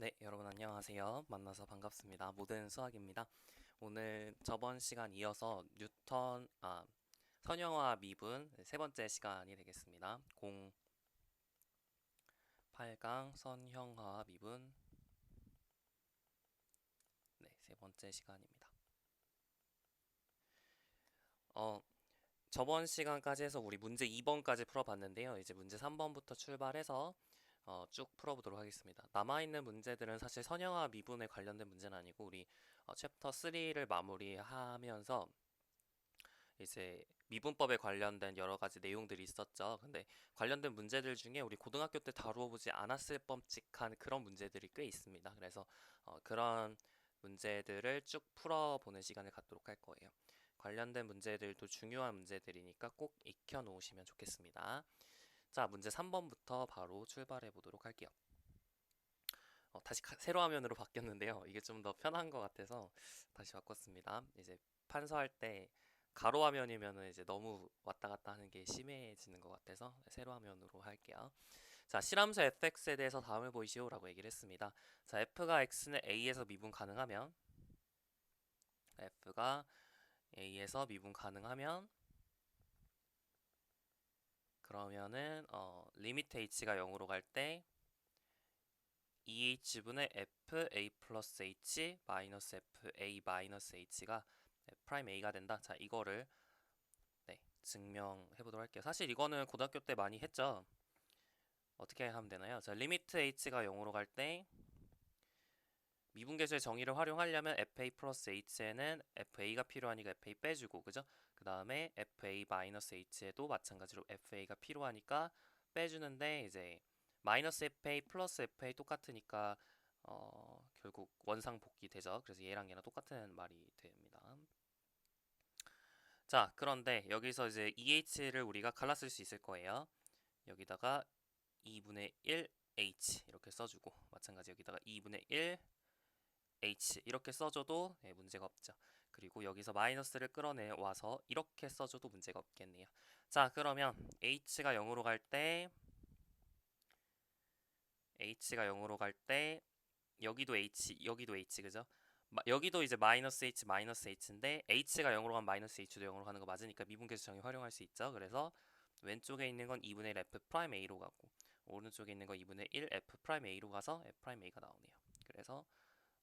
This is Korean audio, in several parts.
네, 여러분 안녕하세요. 만나서 반갑습니다. 모든 수학입니다. 오늘 저번 시간 이어서 선형화 미분 세 번째 시간이 되겠습니다. 08강 선형화 미분 세 번째 시간입니다. 어, 저번 시간까지 해서 우리 문제 2번까지 풀어봤는데요. 이제 문제 3번부터 출발해서 쭉 풀어보도록 하겠습니다. 남아있는 문제들은 사실 선형화 미분에 관련된 문제는 아니고 우리 챕터 3를 마무리하면서 이제 미분법에 관련된 여러 가지 내용들이 있었죠. 근데 관련된 문제들 중에 우리 고등학교 때 다루어보지 않았을 뻔찍한 그런 문제들이 꽤 있습니다. 그래서 그런 문제들을 쭉 풀어보는 시간을 갖도록 할 거예요. 관련된 문제들도 중요한 문제들이니까 꼭 익혀 놓으시면 좋겠습니다. 자, 문제 3번부터 바로 출발해 보도록 할게요. 다시 세로 화면으로 바뀌었는데요. 이게 좀 더 편한 것 같아서 다시 바꿨습니다. 이제 판서할 때 가로 화면이면은 이제 너무 왔다 갔다 하는 게 심해지는 것 같아서 세로 화면으로 할게요. 자, 실함수 fx에 대해서 다음을 보이시오라고 얘기를 했습니다. 자, f가 x는 a에서 미분 가능하면 f가 a에서 미분 가능하면 그러면은 리미트 h가 0으로 갈 때 2h분의 fa 플러스 h 마이너스 fa 마이너스 h가 프라임 a가 된다. 자, 이거를 증명해 보도록 할게요. 사실 이거는 고등학교 때 많이 했죠. 어떻게 하면 되나요? 자, 리미트 h가 0으로 갈 때 미분계수의 정의를 활용하려면 fa 플러스 h에는 fa가 필요하니까 fa 빼주고, 그죠? 그 다음에 fa 마이너스 h에도 마찬가지로 fa가 필요하니까 빼주는데, 이제 마이너스 fa 플러스 fa 똑같으니까 결국 원상복귀 되죠. 그래서 얘랑 얘랑 똑같은 말이 됩니다. 자, 그런데 여기서 이제 EH를 우리가 갈라쓸 수 있을 거예요. 여기다가 2분의 1 H 이렇게 써주고, 마찬가지 여기다가 2분의 1 H 이렇게 써줘도 문제가 없죠. 그리고 여기서 마이너스를 끌어내 와서 이렇게 써줘도 문제가 없겠네요. 자, 그러면 H가 0으로 갈 때 여기도 H 그죠? 여기도 이제 마이너스 H인데 H가 0으로 가면 마이너스 H도 0으로 가는 거 맞으니까 미분계수 정의 활용할 수 있죠. 그래서 왼쪽에 있는 건 2분의 1 F 프라임 A로 가고 오른쪽에 있는 건 2분의 1 F 프라임 A로 가서 F 프라임 A가 나오네요. 그래서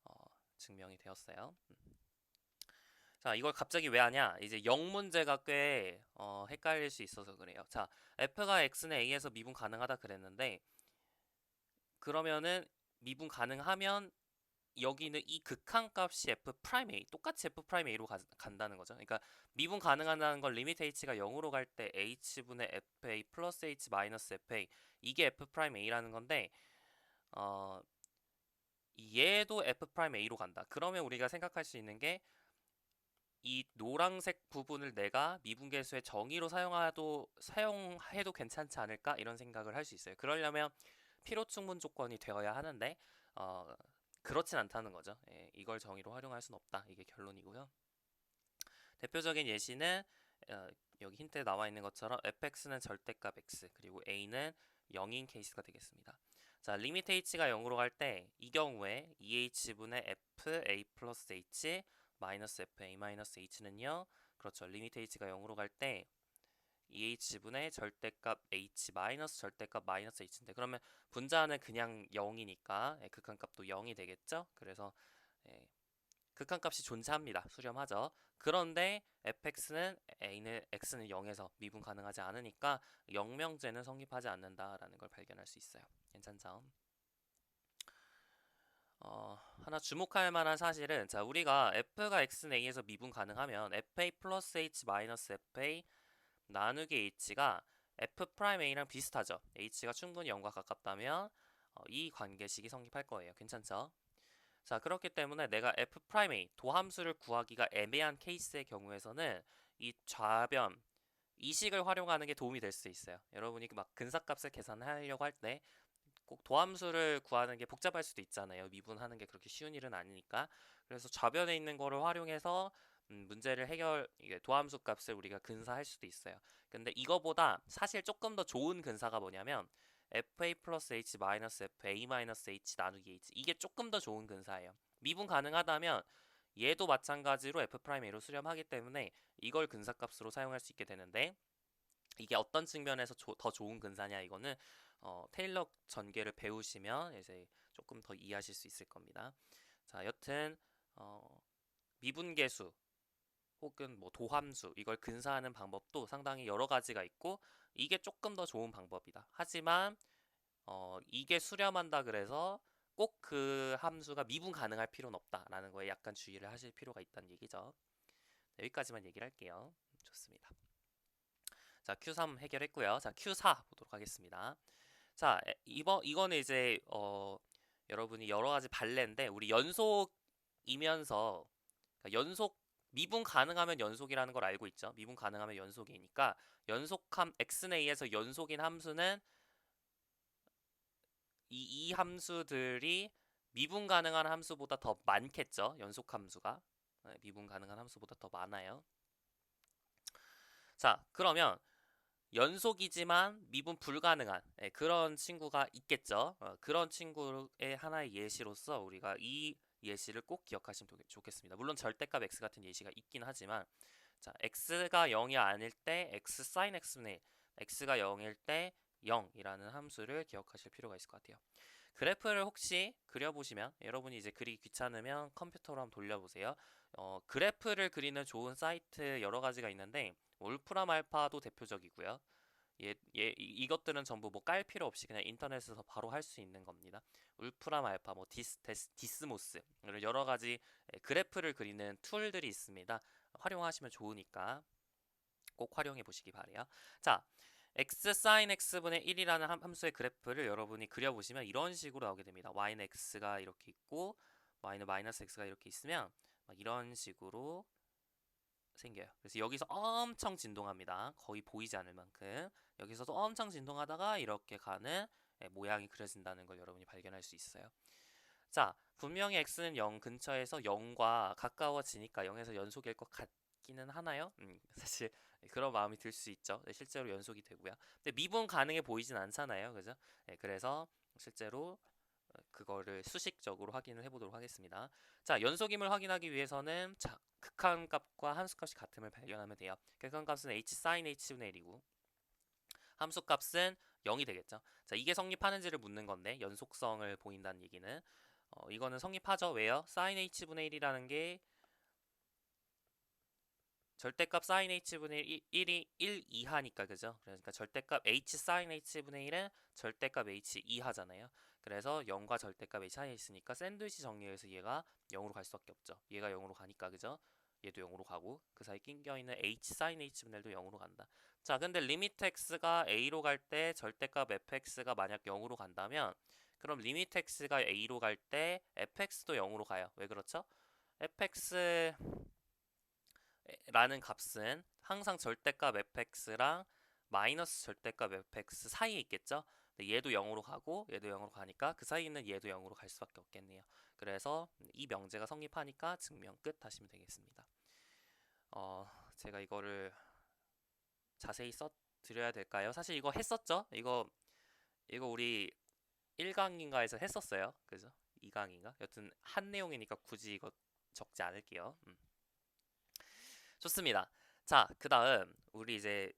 어, 증명이 되었어요. 자, 이걸 갑자기 왜 하냐? 이제 0 문제가 꽤 헷갈릴 수 있어서 그래요. 자, F가 X는 A에서 미분 가능하다 그랬는데 그러면은 미분 가능하면 여기는 이 극한값이 f 프라임 a 똑같이 f 프라임 a로 간다는 거죠. 그러니까 미분 가능하다는 건 리미트 h가 0으로 갈 때 h분의 fa 플러스 h 마이너스 fa 이게 f 프라임 a라는 건데 어 얘도 f 프라임 a로 간다. 그러면 우리가 생각할 수 있는 게 이 노란색 부분을 내가 미분계수의 정의로 사용해도 괜찮지 않을까 이런 생각을 할 수 있어요. 그러려면 필요충분 조건이 되어야 하는데 어, 그렇진 않다는 거죠. 예, 이걸 정의로 활용할 수는 없다. 이게 결론이고요. 대표적인 예시는 여기 힌트에 나와 있는 것처럼 fx는 절대값 x 그리고 a는 0인 케이스가 되겠습니다. 자, 리미트 h가 0으로 갈 때 이 경우에 2h분의 f a 플러스 h 마이너스 f a 마이너스 h는요. 그렇죠. 리미트 h가 0으로 갈 때 2h분의 절대값 h 마이너스 절대값 마이너스 h인데 그러면 분자는 그냥 0이니까 극한값도 0이 되겠죠. 그래서 예, 극한값이 존재합니다. 수렴하죠. 그런데 fx는 x는 0에서 미분 가능하지 않으니까 영명제는 성립하지 않는다라는 걸 발견할 수 있어요. 괜찮죠? 하나 주목할 만한 사실은 자 우리가 f가 x는 a에서 미분 가능하면 fa 플러스 h 마이너스 fa 나누기 h가 f 프라임 a랑 비슷하죠. h가 충분히 0과 가깝다면 이 관계식이 성립할 거예요. 괜찮죠? 자, 그렇기 때문에 내가 f 프라임 a 도함수를 구하기가 애매한 케이스의 경우에서는 이 좌변 이 식을 활용하는 게 도움이 될 수 있어요. 여러분이 막 근사값을 계산하려고 할 때 꼭 도함수를 구하는 게 복잡할 수도 있잖아요. 미분하는 게 그렇게 쉬운 일은 아니니까. 그래서 좌변에 있는 거를 활용해서 문제를 이게 도함수 값을 우리가 근사할 수도 있어요. 근데 이거보다 사실 조금 더 좋은 근사가 뭐냐면 fa 플러스 h 마이너스 fa 마이너스 h 나누기 h 이게 조금 더 좋은 근사예요. 미분 가능하다면 얘도 마찬가지로 f'a로 수렴하기 때문에 이걸 근사값으로 사용할 수 있게 되는데 이게 어떤 측면에서 더 좋은 근사냐 이거는 테일러 전개를 배우시면 이제 조금 더 이해하실 수 있을 겁니다. 자, 여튼 미분계수 혹은 뭐 도함수 이걸 근사하는 방법도 상당히 여러 가지가 있고 이게 조금 더 좋은 방법이다. 하지만 이게 수렴한다 그래서 꼭 그 함수가 미분 가능할 필요는 없다라는 거에 약간 주의를 하실 필요가 있다는 얘기죠. 네, 여기까지만 얘기를 할게요. 좋습니다. 자, Q3 해결했고요. 자, Q4 보도록 하겠습니다. 자, 이거는 이제 여러분이 여러 가지 발레인데 우리 연속이면서 그러니까 연속 미분 가능하면 연속이라는 걸 알고 있죠. 미분 가능하면 연속이니까 연속함 x내에서 연속인 함수는 이 함수들이 미분 가능한 함수보다 더 많겠죠. 연속 함수가 네, 미분 가능한 함수보다 더 많아요. 자, 그러면 연속이지만 미분 불가능한 그런 친구가 있겠죠. 그런 친구의 하나의 예시로서 우리가 이 예시를 꼭 기억하시면 좋겠습니다. 물론 절대값 x 같은 예시가 있긴 하지만 자, x가 0이 아닐 때 x sin x분의 1, x가 0일 때 0이라는 함수를 기억하실 필요가 있을 것 같아요. 그래프를 혹시 그려보시면 여러분이 이제 그리기 귀찮으면 컴퓨터로 한번 돌려보세요. 그래프를 그리는 좋은 사이트 여러 가지가 있는데 울프람 알파도 대표적이고요. 이것들은 전부 뭐 깔 필요 없이 그냥 인터넷에서 바로 할 수 있는 겁니다. 울프람 알파, 뭐 디스모스 이런 여러 가지 그래프를 그리는 툴들이 있습니다. 활용하시면 좋으니까 꼭 활용해 보시기 바래요. 자, x sin x분의 1이라는 함수의 그래프를 여러분이 그려보시면 이런 식으로 나오게 됩니다. y는 x가 이렇게 있고 y는 마이너스 x가 이렇게 있으면 막 이런 식으로 생겨요. 그래서 여기서 엄청 진동합니다. 거의 보이지 않을 만큼 여기서도 엄청 진동하다가 이렇게 가는 모양이 그려진다는 걸 여러분이 발견할 수 있어요. 자, 분명히 x는 0 근처에서 0과 가까워지니까 0에서 연속일 것 같기는 하나요? 사실 그런 마음이 들 수 있죠. 네, 실제로 연속이 되고요. 근데 미분 가능해 보이진 않잖아요. 그죠? 네, 그래서 실제로 그거를 수식적으로 확인을 해보도록 하겠습니다. 자, 연속임을 확인하기 위해서는 자, 극한값과 함수값이 같음을 발견하면 돼요. 극한값은 h sin h분의 1이고 함수값은 0이 되겠죠. 자, 이게 성립하는지를 묻는 건데 연속성을 보인다는 얘기는 이거는 성립하죠. 왜요? sin h분의 1이라는 게 절대값 sin h분의 1이 1 이하니까 그죠? 그러니까 절대값 h sin h분의 1은 절대값 h 이하잖아요. 그래서 0과 절대값 h 사이에 있으니까 샌드위치 정리해서 얘가 0으로 갈 수밖에 없죠. 얘가 0으로 가니까 그죠? 얘도 0으로 가고 그 사이 낀겨 있는 h sin h분의 1도 0으로 간다. 자, 근데 리미트 x가 a로 갈 때 절대값 fx가 만약 0으로 간다면 그럼 리미트 x가 a로 갈 때 fx도 0으로 가요. 왜 그렇죠? fx 라는 값은 항상 절대값 fx랑 마이너스 절대값 fx 사이에 있겠죠? 얘도 0으로 가고 얘도 0으로 가니까 그 사이에 있는 얘도 0으로 갈 수밖에 없겠네요. 그래서 이 명제가 성립하니까 증명 끝 하시면 되겠습니다. 제가 이거를 자세히 써드려야 될까요? 사실 이거 했었죠? 이거 우리 1강인가에서 했었어요. 그죠? 2강인가? 여튼 한 내용이니까 굳이 이거 적지 않을게요. 좋습니다. 자, 그 다음 우리 이제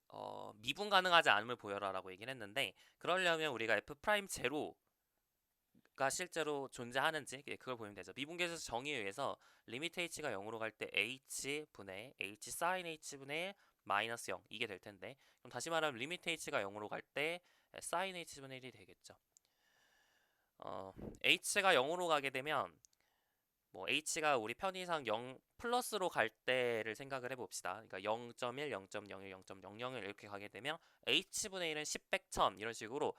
미분 가능하지 않음을 보여라라고 얘기를 했는데 그러려면 우리가 f' 제로가 실제로 존재하는지 그걸 보면 되죠. 미분계수 정의에 의해서 리미트 h가 0으로 갈 때 h분의 h sin h분의 마이너스 0 이게 될 텐데 그럼 다시 말하면 리미트 h가 0으로 갈 때 sin h분의 1이 되겠죠. h가 0으로 가게 되면 뭐 h가 우리 편의상 0 플러스로 갈 때를 생각을 해봅시다. 그러니까 0.1, 0.01, 0.00을 이렇게 가게 되면 h분의 1은 10, 100, 1000 이런 식으로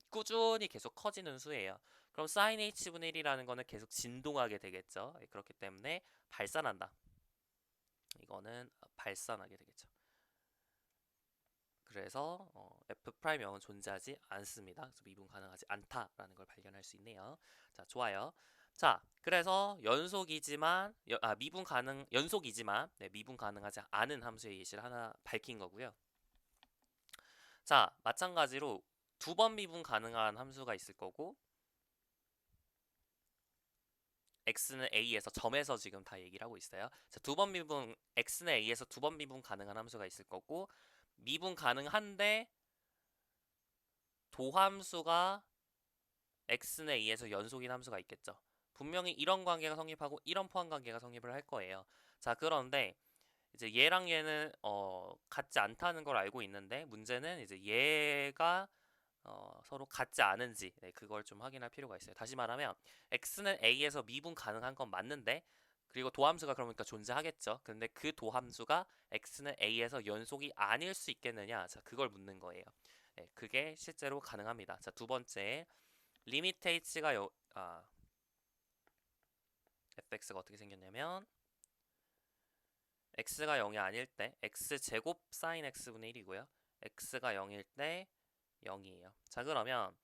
꾸준히 계속 커지는 수예요. 그럼 sin h분의 1이라는 거는 계속 진동하게 되겠죠. 그렇기 때문에 발산한다. 이거는 발산하게 되겠죠. 그래서 f'0은 존재하지 않습니다. 그래서 미분 가능하지 않다라는 걸 발견할 수 있네요. 자, 좋아요. 자, 그래서 연속이지만 연속이지만 미분 가능하지 않은 함수의 예시를 하나 밝힌 거고요. 자, 마찬가지로 두 번 미분 가능한 함수가 있을 거고 x는 a에서 점에서 지금 다 얘기를 하고 있어요. 자, 두 번 미분 x는 a에서 두 번 미분 가능한 함수가 있을 거고 미분 가능한데 도함수가 x는 a에서 연속인 함수가 있겠죠. 분명히 이런 관계가 성립하고 이런 포함 관계가 성립을 할 거예요. 자, 그런데 이제 얘랑 얘는 같지 않다는 걸 알고 있는데 문제는 이제 얘가 서로 같지 않은지 네, 그걸 좀 확인할 필요가 있어요. 다시 말하면 x는 a에서 미분 가능한 건 맞는데 그리고 도함수가 그러니까 존재하겠죠. 근데 그 도함수가 x는 a에서 연속이 아닐 수 있겠느냐? 자, 그걸 묻는 거예요. 네, 그게 실제로 가능합니다. 자, 두 번째 리미트 h가 fx가 어떻게 생겼냐면 x가 0이 아닐 때 x제곱 sin x분의 1이고요. x가 0일 때 0이에요. 자, 그러면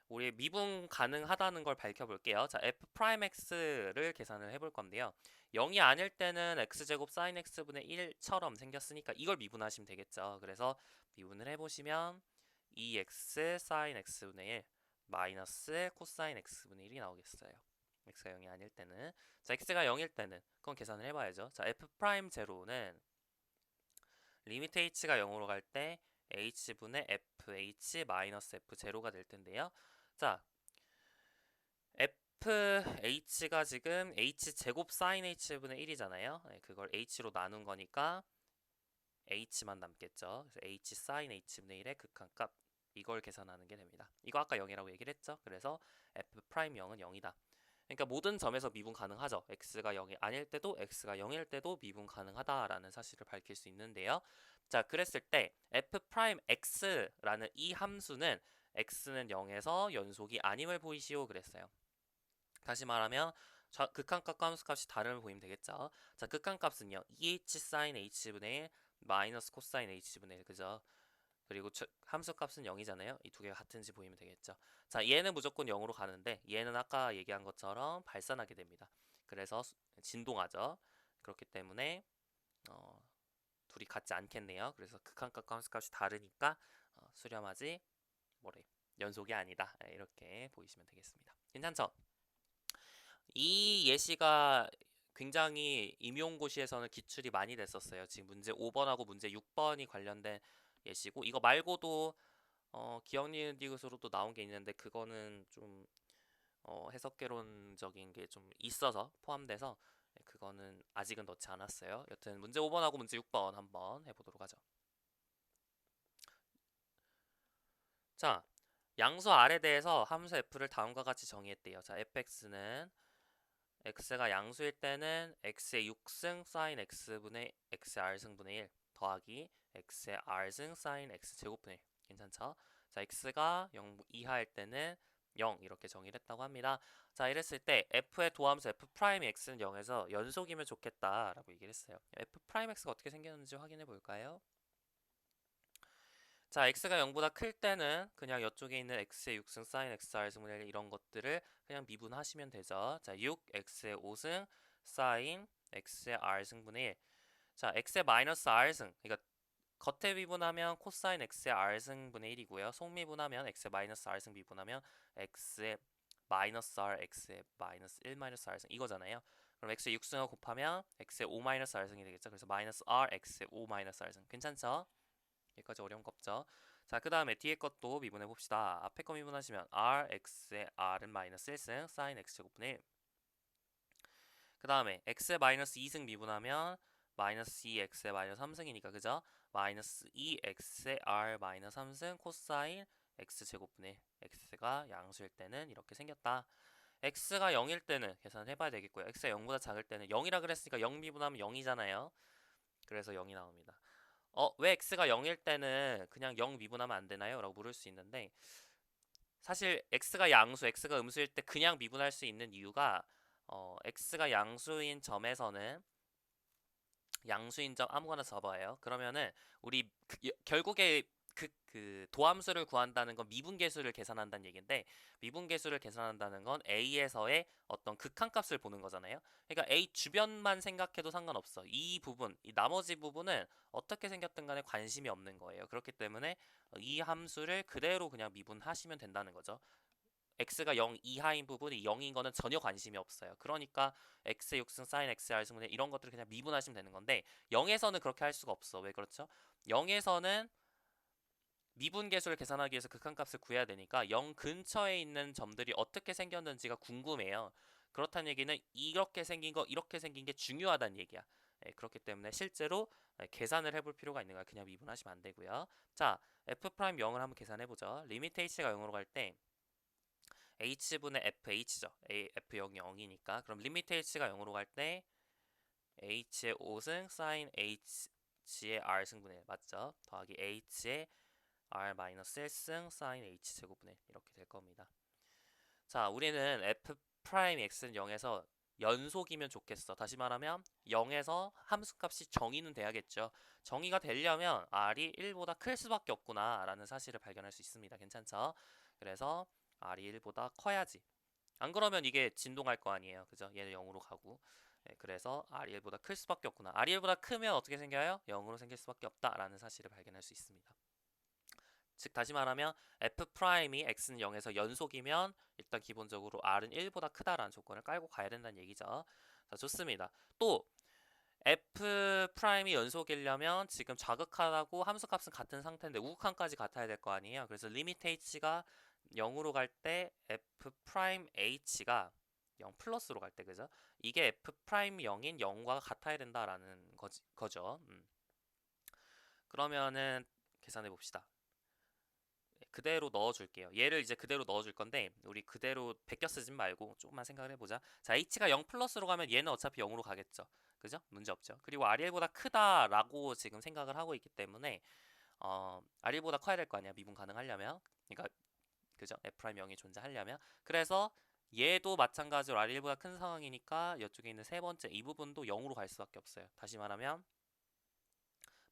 우리 미분 가능하다는 걸 밝혀볼게요. 자, f 프라임 x를 계산을 해볼 건데요. 0이 아닐 때는 x제곱 sin x분의 1처럼 생겼으니까 이걸 미분하시면 되겠죠. 그래서 미분을 해보시면 2x sin x분의 1 마이너스 코사인 x분의 1이 나오겠어요. x가 0이 아닐 때는. 자, x가 0일 때는 그건 계산을 해봐야죠. 자, f 프라임 제로는 리미트 h가 0으로 갈 때 h분의 fh 마이너스 f 제로가 될 텐데요. 자, fh가 지금 h제곱 sin h분의 1이잖아요. 네, 그걸 h로 나눈 거니까 h만 남겠죠. 그래서 h sin h분의 1의 극한값 이걸 계산하는 게 됩니다. 이거 아까 0이라고 얘기를 했죠. 그래서 f 프라임 0은 0이다. 그러니까 모든 점에서 미분 가능하죠. x가 0이 아닐 때도 x가 0일 때도 미분 가능하다라는 사실을 밝힐 수 있는데요. 자, 그랬을 때 f 프라임 x라는 이 함수는 x는 0에서 연속이 아님을 보이시오 그랬어요. 다시 말하면 극한값과 함수값이 다름을 보이면 되겠죠. 자, 극한값은요. 2h sin h분의 1 마이너스 코사인 h분의 1 그죠? 그리고 함수값은 0이잖아요. 이 두 개가 같은지 보이면 되겠죠. 자, 얘는 무조건 0으로 가는데 얘는 아까 얘기한 것처럼 발산하게 됩니다. 그래서 진동하죠. 그렇기 때문에 어, 둘이 같지 않겠네요. 그래서 극한값과 함수값이 다르니까 수렴하지 뭐래 연속이 아니다. 이렇게 보이시면 되겠습니다. 괜찮죠? 이 예시가 굉장히 임용고시에서는 기출이 많이 됐었어요. 지금 문제 5번하고 문제 6번이 관련된 예시고 이거 말고도 기억 니은 디귿으로도 나온 게 있는데 그거는 좀 해석개론적인 게 좀 있어서 포함돼서 그거는 아직은 넣지 않았어요. 여튼 문제 5번하고 문제 6번 한번 해보도록 하죠. 자, 양수 R에 대해서 함수 F를 다음과 같이 정의했대요. 자, fx는 x가 양수일 때는 x의 6승 sin x분의 xr승분의 1 더하기 x의 r승 sin x제곱분의 1 괜찮죠? 자, x가 0 이하일 때는 0 이렇게 정의를 했다고 합니다. 자, 이랬을 때 f의 도함수 f 프라임 x는 0에서 연속이면 좋겠다라고 얘기를 했어요. f 프라임 x가 어떻게 생겼는지 확인해 볼까요? 자, x가 0보다 클 때는 그냥 이쪽에 있는 x의 6승 sin xr승분의 1 이런 것들을 그냥 미분하시면 되죠. 자, 6 x의 5승 sin x의 r승분의 1. 자, x의 마이너스 r승. 그러니까 겉에 미분하면 코사인 x의 r승분의 1이고요. 속미분하면 x의 마이너스 r승 미분하면 x의 마이너스 r x의 마이너스 1 마이너스 r승 이거잖아요. 그럼 x의 6승을 곱하면 x의 5 마이너스 r승이 되겠죠. 그래서 마이너스 r x의 5 마이너스 r승. 괜찮죠? 여기까지 어려운 거 없죠. 자, 그 다음에 뒤에 것도 미분해 봅시다. 앞에 거 미분하시면 r x의 r은 마이너스 1승 sin x제곱분의 1. 그 다음에 x의 마이너스 2승 미분하면 마이너스 2x의 마이너스 3승이니까 그죠? 마이너스 2x의 r 마이너스 3승 코사인 x제곱분의 1. x가 양수일 때는 이렇게 생겼다. x가 0일 때는 계산을 해봐야 되겠고요. x가 0보다 작을 때는 0이라 그랬으니까 0 미분하면 0이잖아요. 그래서 0이 나옵니다. 왜 x가 0일 때는 그냥 0 미분하면 안 되나요? 라고 물을 수 있는데 사실 x가 양수, x가 음수일 때 그냥 미분할 수 있는 이유가 x가 양수인 점에서는 양수인 점 아무거나 접어요. 그러면은 우리 결국에 그 도함수를 구한다는 건 미분계수를 계산한다는 얘기인데, 미분계수를 계산한다는 건 A에서의 어떤 극한값을 보는 거잖아요. 그러니까 A 주변만 생각해도 상관없어. 이 부분, 이 나머지 부분은 어떻게 생겼든 간에 관심이 없는 거예요. 그렇기 때문에 이 함수를 그대로 그냥 미분하시면 된다는 거죠. x가 0 이하인 부분이 0인 거는 전혀 관심이 없어요. 그러니까 x의 6승 sin x의 r승분의 이런 것들을 그냥 미분하시면 되는 건데, 0에서는 그렇게 할 수가 없어. 왜 그렇죠? 0에서는 미분계수를 계산하기 위해서 극한값을 구해야 되니까 0 근처에 있는 점들이 어떻게 생겼는지가 궁금해요. 그렇다는 얘기는 이렇게 생긴 거, 이렇게 생긴 게 중요하다는 얘기야. 그렇기 때문에 실제로 계산을 해볼 필요가 있는 거야. 그냥 미분하시면 안 되고요. 자, f 프라임 0을 한번 계산해 보죠. 리미트 h가 0으로 갈 때 h분의 fh죠. f0이 0이니까. 그럼 리미트 h가 0으로 갈 때 h의 5승 sin h의 r승분의 맞죠? 더하기 h의 r-1승 sin h 제곱분의 이렇게 될 겁니다. 자, 우리는 f 프라임 x는 0에서 연속이면 좋겠어. 다시 말하면 0에서 함수값이 정의는 돼야겠죠. 정의가 되려면 r이 1보다 클 수밖에 없구나 라는 사실을 발견할 수 있습니다. 괜찮죠? 그래서 r이 1보다 커야지. 안 그러면 이게 진동할 거 아니에요. 그죠? 얘는 0으로 가고. 그래서 r이 1보다 클 수밖에 없구나. r이 1보다 크면 어떻게 생겨요? 0으로 생길 수밖에 없다라는 사실을 발견할 수 있습니다. 즉 다시 말하면 f 프라임이 x는 0에서 연속이면 일단 기본적으로 r은 1보다 크다라는 조건을 깔고 가야 된다는 얘기죠. 자, 좋습니다. 또 f 프라임이 연속이려면 지금 자극하고 함수값은 같은 상태인데 우극한까지 같아야 될 거 아니에요. 그래서 리미트 h가 0으로 갈 때 f 프라임 h가 0 플러스로 갈 때 그죠? 이게 f 프라임 0인 0과 같아야 된다라는 거죠. 그러면은 계산해 봅시다. 그대로 넣어줄게요. 얘를 이제 그대로 넣어줄 건데 우리 그대로 베껴 쓰진 말고 조금만 생각을 해보자. 자, h가 0 플러스로 가면 얘는 어차피 0으로 가겠죠. 그죠? 문제 없죠. 그리고 rl보다 크다라고 지금 생각을 하고 있기 때문에 rl보다 커야 될 거 아니야. 미분 가능하려면. 그러니까 그죠? f' 0이 존재하려면. 그래서 얘도 마찬가지로 rl보다 큰 상황이니까 이쪽에 있는 세 번째 이 부분도 0으로 갈 수밖에 없어요. 다시 말하면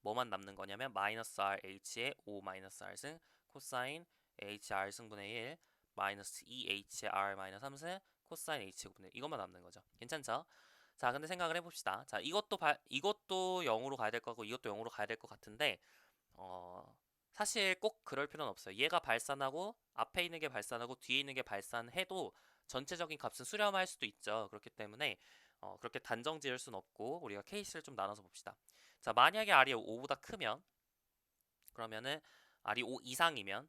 뭐만 남는 거냐면 마이너스 rh의 5 마이너스 r승 코사인 hr 승분의 1 마이너스 2hr 마이너스 3승 코사인 h 제곱분의 이것만 남는 거죠. 괜찮죠? 자, 근데 생각을 해봅시다. 자, 이것도 0으로 가야 될 거고 이것도 0으로 가야 될 것 같은데 사실 꼭 그럴 필요는 없어요. 얘가 발산하고 앞에 있는 게 발산하고 뒤에 있는 게 발산해도 전체적인 값은 수렴할 수도 있죠. 그렇기 때문에 그렇게 단정 지을 수는 없고 우리가 케이스를 좀 나눠서 봅시다. 자, 만약에 r이 5보다 크면 그러면은 r이 5 이상이면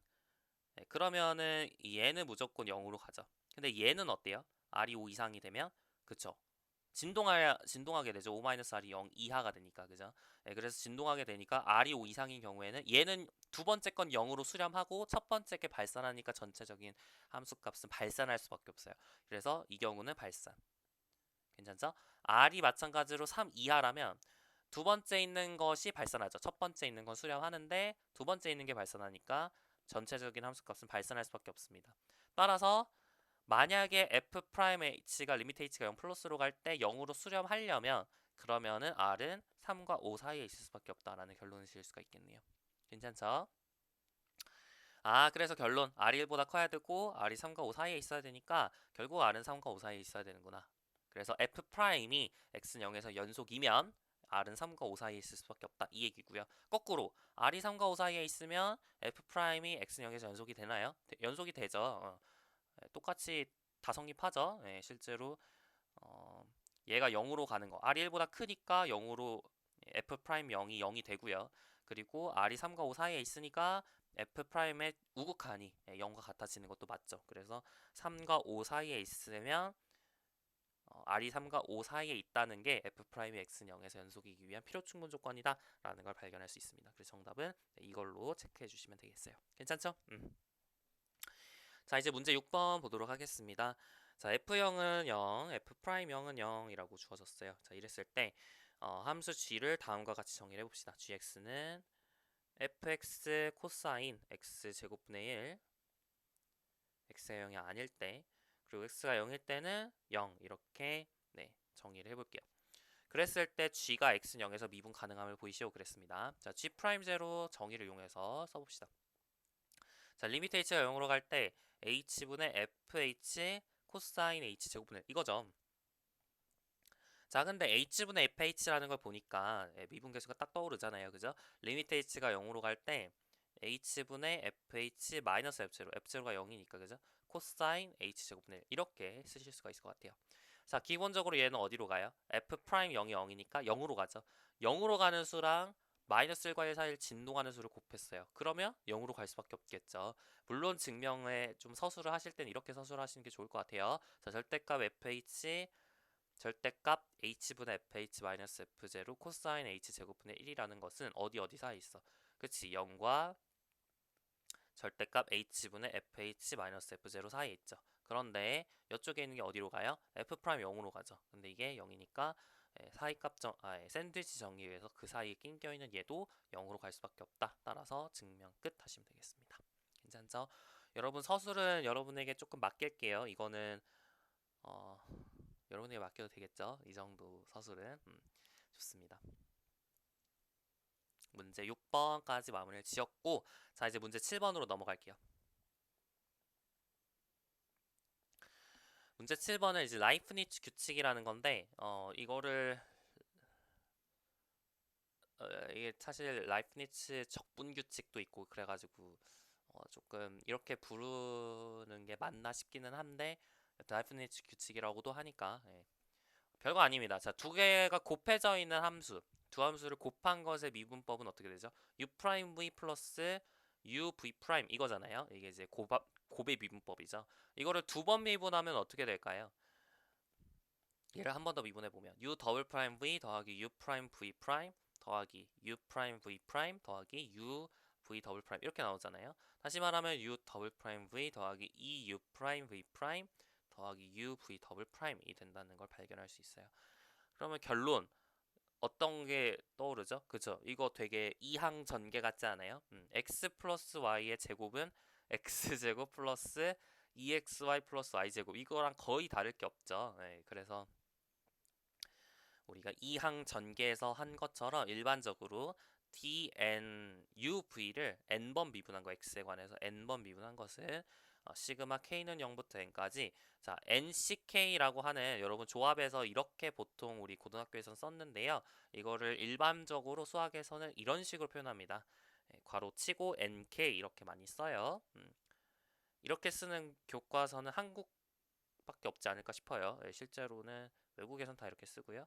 그러면은 얘는 무조건 0으로 가죠. 근데 얘는 어때요? r이 5 이상이 되면 그쵸? 진동하게 되죠. 5-r이 0 이하가 되니까 그죠? 그래서 진동하게 되니까 r이 5 이상인 경우에는 얘는 두 번째 건 0으로 수렴하고 첫 번째 게 발산하니까 전체적인 함수값은 발산할 수밖에 없어요. 그래서 이 경우는 발산. 괜찮죠? r이 마찬가지로 3 이하라면 두 번째 있는 것이 발산하죠. 첫 번째 있는 건 수렴하는데 두 번째 있는 게 발산하니까 전체적인 함수값은 발산할 수밖에 없습니다. 따라서 만약에 f 프라임 h가 리미트 h가 0 플러스로 갈 때 0으로 수렴하려면 그러면은 r은 3과 5 사이에 있을 수밖에 없다라는 결론을 지을 수가 있겠네요. 괜찮죠? 그래서 결론 r이 1보다 커야 되고 r이 3과 5 사이에 있어야 되니까 결국 r은 3과 5 사이에 있어야 되는구나. 그래서 f 프라임이 x는 0에서 연속이면 r은 3과 5 사이에 있을 수밖에 없다 이 얘기고요. 거꾸로 r이 3과 5 사이에 있으면 f 프라임이 x는 0에서 연속이 되나요? 연속이 되죠. 똑같이 다 성립하죠. 실제로 얘가 0으로 가는 거 r이 1보다 크니까 0으로 f 프라임 0이 0이 되고요. 그리고 r이 3과 5 사이에 있으니까 f 프라임의 우극한이 0과 같아지는 것도 맞죠. 그래서 3과 5 사이에 있으면 r이 3과 5 사이에 있다는 게 f 프라임이 x는 0에서 연속이기 위한 필요 충분 조건이다 라는 걸 발견할 수 있습니다. 그래서 정답은 이걸로 체크해 주시면 되겠어요. 괜찮죠? 자, 이제 문제 6번 보도록 하겠습니다. 자, F0은 0, F 프라임 0은 0이라고 주어졌어요. 자, 이랬을 때 함수 g를 다음과 같이 정의를 해봅시다. gx는 fx 코사인 x 제곱분의 1 x가 0이 아닐 때 그리고 x가 0일 때는 0 이렇게 정의를 해볼게요. 그랬을 때 g가 x는 0에서 미분 가능함을 보이시오 그랬습니다. 자, g'0 정의를 이용해서 써봅시다. 자, 리미트 h가 0으로 갈 때 h분의 fh 코사인 h 제곱분의 이거죠. 자, 근데 h분의 fh라는 걸 보니까 미분계수가 딱 떠오르잖아요. 그죠? 리미트 h가 0으로 갈 때 h분의 fh 마이너스 f0, f0가 0이니까 그죠? 코사인 h 제곱분의 1 이렇게 쓰실 수가 있을 것 같아요. 자, 기본적으로 얘는 어디로 가요? f 프라임 0이 0이니까 0으로 가죠. 0으로 가는 수랑 마이너스 1과 1 사이를 진동하는 수를 곱했어요. 그러면 0으로 갈 수밖에 없겠죠. 물론 증명에 좀 서술을 하실 땐 이렇게 서술을 하시는 게 좋을 것 같아요. 자, 절대값 fh 절대값 h분의 fh-f0 코사인 h 제곱분의 1이라는 것은 어디 사이에 있어? 그치, 0과 절대값 h분의 fh-f0 사이에 있죠. 그런데 이쪽에 있는 게 어디로 가요? f 프라임 0으로 가죠. 근데 이게 0이니까 샌드위치 정의에서 그 사이에 낑겨 있는 얘도 0으로 갈 수밖에 없다. 따라서 증명 끝 하시면 되겠습니다. 괜찮죠? 여러분 서술은 여러분에게 조금 맡길게요. 이거는 여러분에게 맡겨도 되겠죠? 이 정도 서술은 좋습니다. 문제 6번까지 마무리를 지었고, 자, 이제 문제 7번으로 넘어갈게요. 문제 7번은 이제 라이프니츠 규칙이라는 건데 이거를 이게 사실 라이프니츠 적분 규칙도 있고 그래가지고 조금 이렇게 부르는 게 맞나 싶기는 한데 라이프니츠 규칙이라고도 하니까 별거 아닙니다. 자, 두 개가 곱해져 있는 함수, 두 함수를 곱한 것의 미분법은 어떻게 되죠? u'(v) 플러스 uv' 이거잖아요. 이게 이제 곱의 미분법이죠. 이거를 두 번 미분하면 어떻게 될까요? 얘를 한 번 더 미분해 보면 u'(v) 더하기 u'v' 더하기 u'v' 더하기 uv" 이렇게 나오잖아요. 다시 말하면 u'v 더하기 eu'v' 더하기 uv"이 된다는 걸 발견할 수 있어요. 그러면 결론 어떤 게 떠오르죠? 그죠? 이거 되게 이항 전개 같지 않아요? x 플러스 y의 제곱은 x제곱 플러스 2xy 플러스 y제곱 이거랑 거의 다를 게 없죠. 네, 그래서 우리가 이항 전개에서 한 것처럼 일반적으로 dnuv를 n번 미분한 거 x에 관해서 n번 미분한 것을 시그마 k는 0부터 n까지 자 nck라고 하는 여러분 조합에서 이렇게 보통 우리 고등학교에서 썼는데요. 이거를 일반적으로 수학에서는 이런 식으로 표현합니다. 괄호 치고 nk 이렇게 많이 써요. 이렇게 쓰는 교과서는 한국밖에 없지 않을까 싶어요. 실제로는 외국에선 다 이렇게 쓰고요.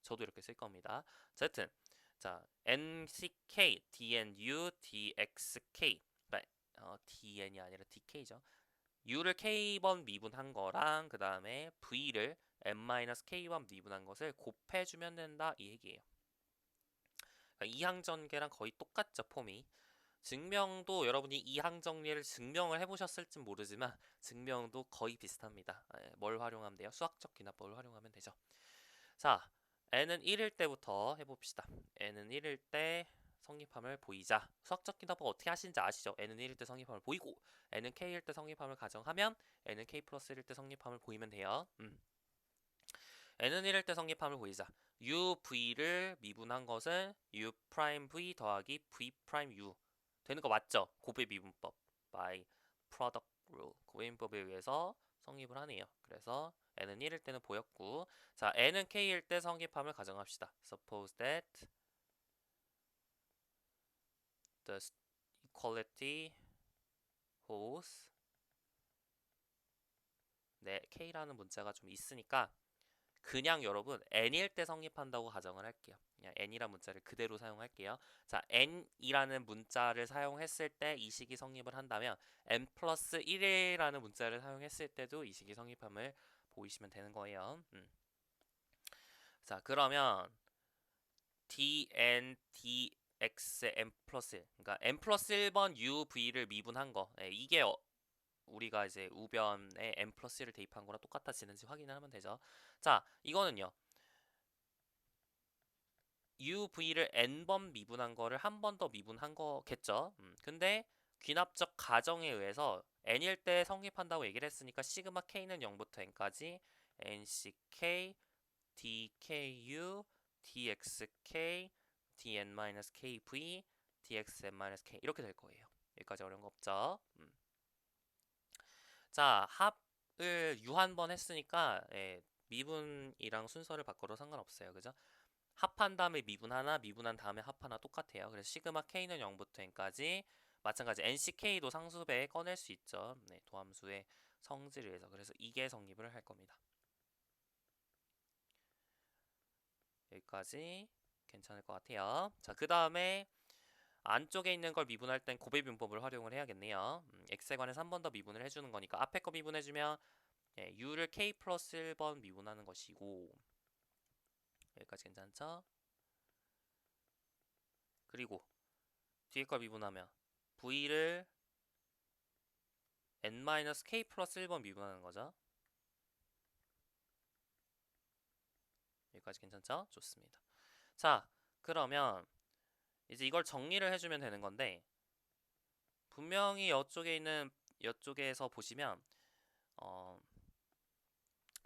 저도 이렇게 쓸 겁니다. 자, 여튼 자 nck, dnu, dxk dn이 아니라 dk죠. u를 k번 미분한 거랑 그 다음에 v를 n-k번 미분한 것을 곱해주면 된다 이 얘기예요. 그러니까 이항전개랑 거의 똑같죠 폼이. 증명도 여러분이 이항 정리를 증명을 해보셨을지 모르지만 증명도 거의 비슷합니다. 뭘 활용하면 돼요? 수학적 귀납법을 활용하면 되죠. 자, n은 1일 때부터 해봅시다. n은 1일 때 성립함을 보이자. 수학적 기납법 어떻게 하시는지 아시죠? n은 1일 때 성립함을 보이고 n은 k일 때 성립함을 가정하면 n은 k 플러스 1일 때 성립함을 보이면 돼요. n은 1일 때 성립함을 보이자. uv를 미분한 것은 u'v 더하기 v'u 되는 거 맞죠? 곱의 미분법 by product rule 곱의 미분법에 의해서 성립을 하네요. 그래서 n은 1일 때는 보였고 자 n은 k일 때 성립함을 가정합시다. Suppose that the equality holds 네 k라는 문자가 좀 있으니까 그냥 여러분 n일 때 성립한다고 가정을 할게요. 그냥 n이라는 문자를 그대로 사용할게요. 자, n이라는 문자를 사용했을 때 이 식이 성립을 한다면 n 플러스 1이라는 문자를 사용했을 때도 이 식이 성립함을 보이시면 되는 거예요. 자, 그러면 dn dx n 플러스 1 그러니까 n 플러스 1번 uv를 미분한 거 이게 우리가 이제 우변에 n 플러스 1을 대입한 거랑 똑같아지는지 확인을 하면 되죠. 자, 이거는요. uv를 n번 미분한 거를 한 번 더 미분한 거겠죠. 근데 귀납적 가정에 의해서 n일 때 성립한다고 얘기를 했으니까 시그마 k는 0부터 n까지 nck dku dxk dn-kv dxn-k 이렇게 될 거예요. 여기까지 어려운 거 없죠? 자, 합을 유한번 했으니까 미분이랑 순서를 바꿔도 상관없어요. 그죠? 합한 다음에 미분 하나, 미분한 다음에 합 하나 똑같아요. 그래서 시그마 k는 0부터 n까지 마찬가지 nck도 상수배에 꺼낼 수 있죠. 네, 도함수의 성질을 해서. 그래서 이게 성립을 할 겁니다. 여기까지 괜찮을 것 같아요. 자, 그 다음에 안쪽에 있는 걸 미분할 땐 고배분법을 활용을 해야겠네요. x에 관해서 한 번 더 미분을 해주는 거니까 앞에 거 미분해주면 u를 k 플러스 1번 미분하는 것이고 여기까지 괜찮죠? 그리고 뒤에 걸 미분하면 v를 n-k 플러스 1번 미분하는 거죠. 여기까지 괜찮죠? 좋습니다. 자, 그러면 이제 이걸 정리를 해주면 되는 건데 분명히 이쪽에서 보시면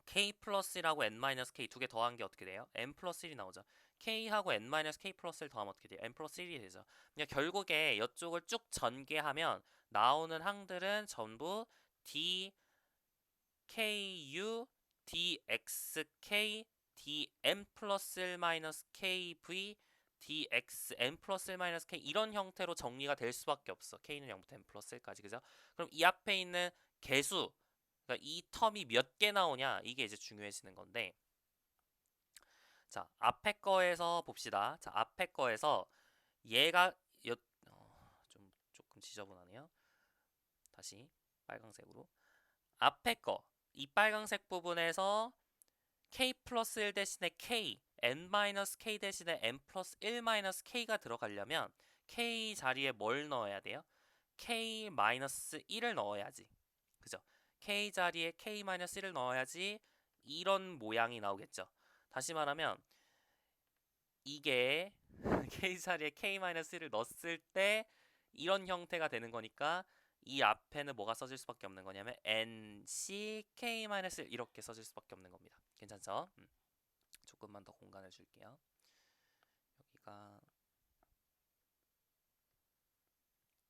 k 플러스라고 n-k 두 개 더한 게 어떻게 돼요? n 플러스 1이 나오죠. k하고 n-k 플러스 1 더하면 어떻게 돼요? n 플러스 1이 되죠. 그러니까 결국에 이쪽을 쭉 전개하면 나오는 항들은 전부 dku, dxk, dn 플러스 1 마이너스 kv, dxn 플러스 1 마이너스 k 이런 형태로 정리가 될 수밖에 없어. k는 0부터 n 플러스 1까지 그죠? 그럼 이 앞에 있는 개수 그러니까 이 텀이 몇 개 나오냐 이게 이제 중요해지는 건데 자 앞에 거에서 봅시다. 자 앞에 거에서 얘가 조금 지저분하네요. 다시 빨강색으로 앞에 거 이 빨강색 부분에서 k 플러스 1 대신에 k n-k 대신에 n 플러스 1 마이너스 k가 들어가려면 k 자리에 뭘 넣어야 돼요? k 마이너스 1을 넣어야지. 그죠? k 자리에 k 마이너스 1을 넣어야지 이런 모양이 나오겠죠. 다시 말하면 이게 k 자리에 k 마이너스 1을 넣었을 때 이런 형태가 되는 거니까 이 앞에는 뭐가 써질 수밖에 없는 거냐면 nck 마이너스 1 이렇게 써질 수밖에 없는 겁니다. 괜찮죠? 조금만 더 공간을 줄게요. 여기가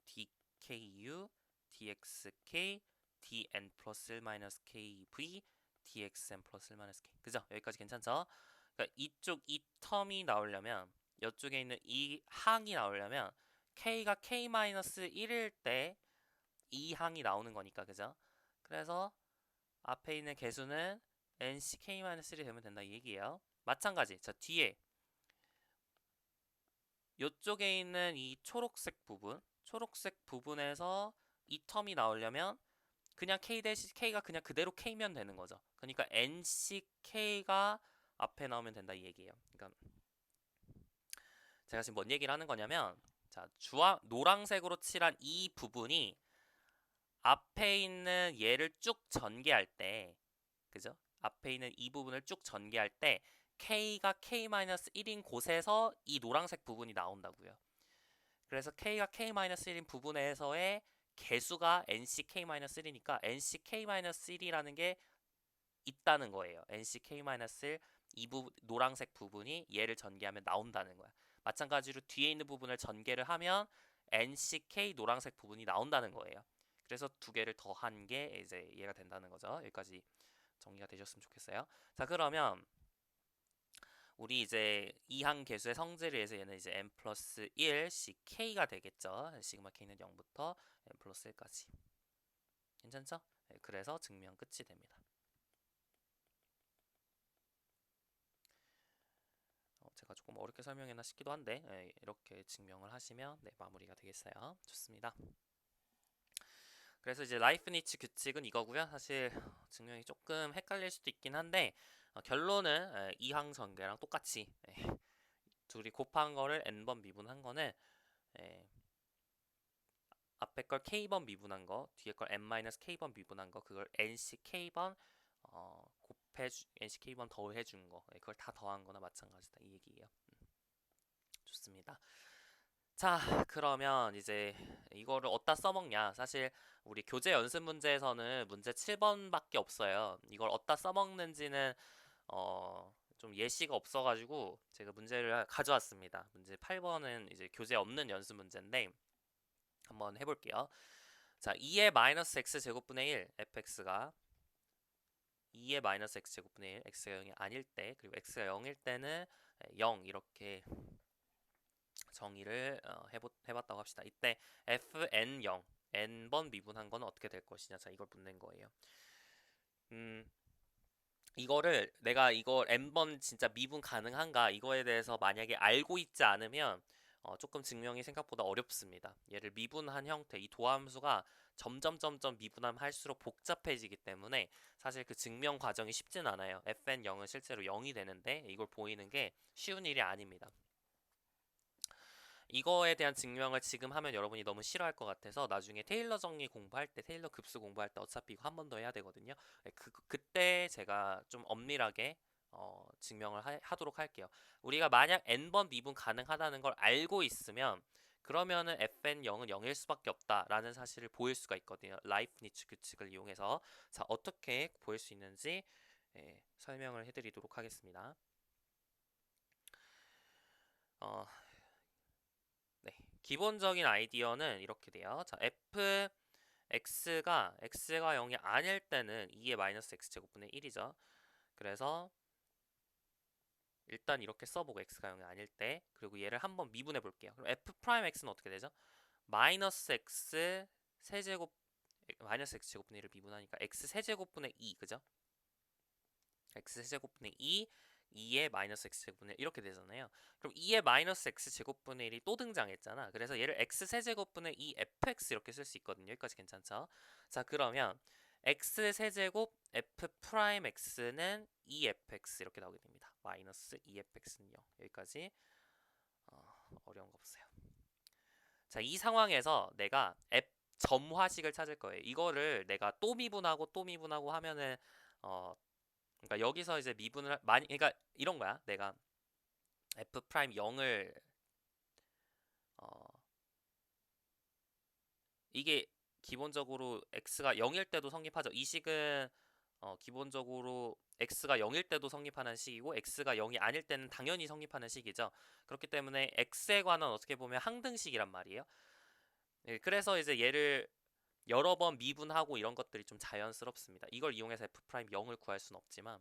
dku, dxk, dn 플러스 1 마이너스 kv, dxn 플러스 1 마이너스 k 그죠? 여기까지 괜찮죠? 그러니까 이쪽 이 텀이 나오려면 이쪽에 있는 이 항이 나오려면 k가 k 마이너스 1일 때 이 항이 나오는 거니까 그죠? 그래서 앞에 있는 개수는 nck 마이너스 1이 되면 된다 이 얘기예요. 마찬가지 자 뒤에 이쪽에 있는 이 초록색 부분에서 이 텀이 나오려면 그냥 k 대신 k가 그냥 그대로 k면 되는 거죠. 그러니까 nck가 앞에 나오면 된다 이 얘기예요. 그러니까 제가 지금 뭔 얘기를 하는 거냐면 자 노란색으로 칠한 이 부분이 앞에 있는 얘를 쭉 전개할 때 그죠? 앞에 있는 이 부분을 쭉 전개할 때 k가 k-1인 곳에서 이 노란색 부분이 나온다고요. 그래서 k가 k-1인 부분에서의 개수가 nck-1이니까 nck-1이라는 게 있다는 거예요. nck-1 이 노란색 부분이 얘를 전개하면 나온다는 거야. 마찬가지로 뒤에 있는 부분을 전개를 하면 nck 노란색 부분이 나온다는 거예요. 그래서 두 개를 더한 게 이제 얘가 된다는 거죠. 여기까지 정리가 되셨으면 좋겠어요. 자 그러면 우리 이제 이항 개수의 성질을 해서 얘는 이제 n 플러스 1 ck가 되겠죠. 시그마 k는 0부터 n 플러스 1까지. 괜찮죠? 네, 그래서 증명 끝이 됩니다. 제가 조금 어렵게 설명했나 싶기도 한데 네, 이렇게 증명을 하시면 네, 마무리가 되겠어요. 좋습니다. 그래서 이제 라이프니츠 규칙은 이거고요. 사실 증명이 조금 헷갈릴 수도 있긴 한데 결론은 이항 전개랑 똑같이 둘이 곱한 거를 n번 미분한 거는 앞에 걸 k번 미분한 거, 뒤에 걸 n-k번 미분한 거, 그걸 nck번 nck번 더해 준 거, 그걸 다 더한 거나 마찬가지다 이 얘기예요. 좋습니다. 자, 그러면 이제 이거를 어디다 써먹냐? 사실 우리 교재 연습 문제에서는 문제 7번밖에 없어요. 이걸 어디다 써먹는지는 좀 예시가 없어가지고 제가 문제를 가져왔습니다. 문제 8번은 이제 교재 없는 연습 문제인데 한번 해볼게요. 자, 2의 마이너스 x 제곱분의 1 fx가 2의 마이너스 x 제곱분의 1 x가 0이 아닐 때 그리고 x가 0일 때는 0 이렇게 정의를 해봤다고 합시다. 이때 fn0 n번 미분한 거는 어떻게 될 것이냐. 자, 이걸 묻는 거예요. 이거를 내가 이걸 n번 진짜 미분 가능한가 이거에 대해서 만약에 알고 있지 않으면 조금 증명이 생각보다 어렵습니다. 얘를 미분한 형태, 이 도함수가 점점 미분하면 할수록 복잡해지기 때문에 사실 그 증명 과정이 쉽진 않아요. fn0은 실제로 0이 되는데 이걸 보이는 게 쉬운 일이 아닙니다. 이거에 대한 증명을 지금 하면 여러분이 너무 싫어할 것 같아서 나중에 테일러 정리 공부할 때, 테일러 급수 공부할 때 어차피 이거 한 번 더 해야 되거든요. 그때 제가 좀 엄밀하게 증명을 하도록 할게요. 우리가 만약 n번 미분 가능하다는 걸 알고 있으면 그러면은 fn0은 0일 수밖에 없다라는 사실을 보일 수가 있거든요. 라이프니츠 규칙을 이용해서. 자, 어떻게 보일 수 있는지 설명을 해드리도록 하겠습니다. 네, 기본적인 아이디어는 이렇게 돼요. 자, x가 0이 아닐 때는 2의 마이너스 x 제곱분의 1이죠. 그래서 일단 이렇게 써보고 x가 0이 아닐 때 그리고 얘를 한번 미분해 볼게요. 그럼 f 프라임 x는 어떻게 되죠? 마이너스 x 세제곱 마이너스 x 제곱분의 1을 미분하니까 x 세제곱분의 2 그죠? x 세제곱분의 2의 마이너스 x 제곱분의 1 이렇게 되잖아요. 그럼 2의 마이너스 x 제곱분의 1이 또 등장했잖아. 그래서 얘를 x 세제곱분의 2 fx 이렇게 쓸 수 있거든요. 여기까지 괜찮죠? 자, 그러면 x 세제곱 f 프라임 x는 2fx 이렇게 나오게 됩니다. 마이너스 2fx는요. 여기까지 어려운 거 없어요. 자, 이 상황에서 내가 f 점화식을 찾을 거예요. 이거를 내가 또 미분하고 하면은 그러니까 여기서 이제 미분을 많이 그러니까 이런 거야. 내가 f 프라임 0을 이게 기본적으로 x가 0일 때도 성립하죠. 이 식은 기본적으로 x가 0일 때도 성립하는 식이고 x가 0이 아닐 때는 당연히 성립하는 식이죠. 그렇기 때문에 x에 관한 어떻게 보면 항등식이란 말이에요. 예, 그래서 이제 얘를 여러 번 미분하고 이런 것들이 좀 자연스럽습니다. 이걸 이용해서 f 프라임 0을 구할 수는 없지만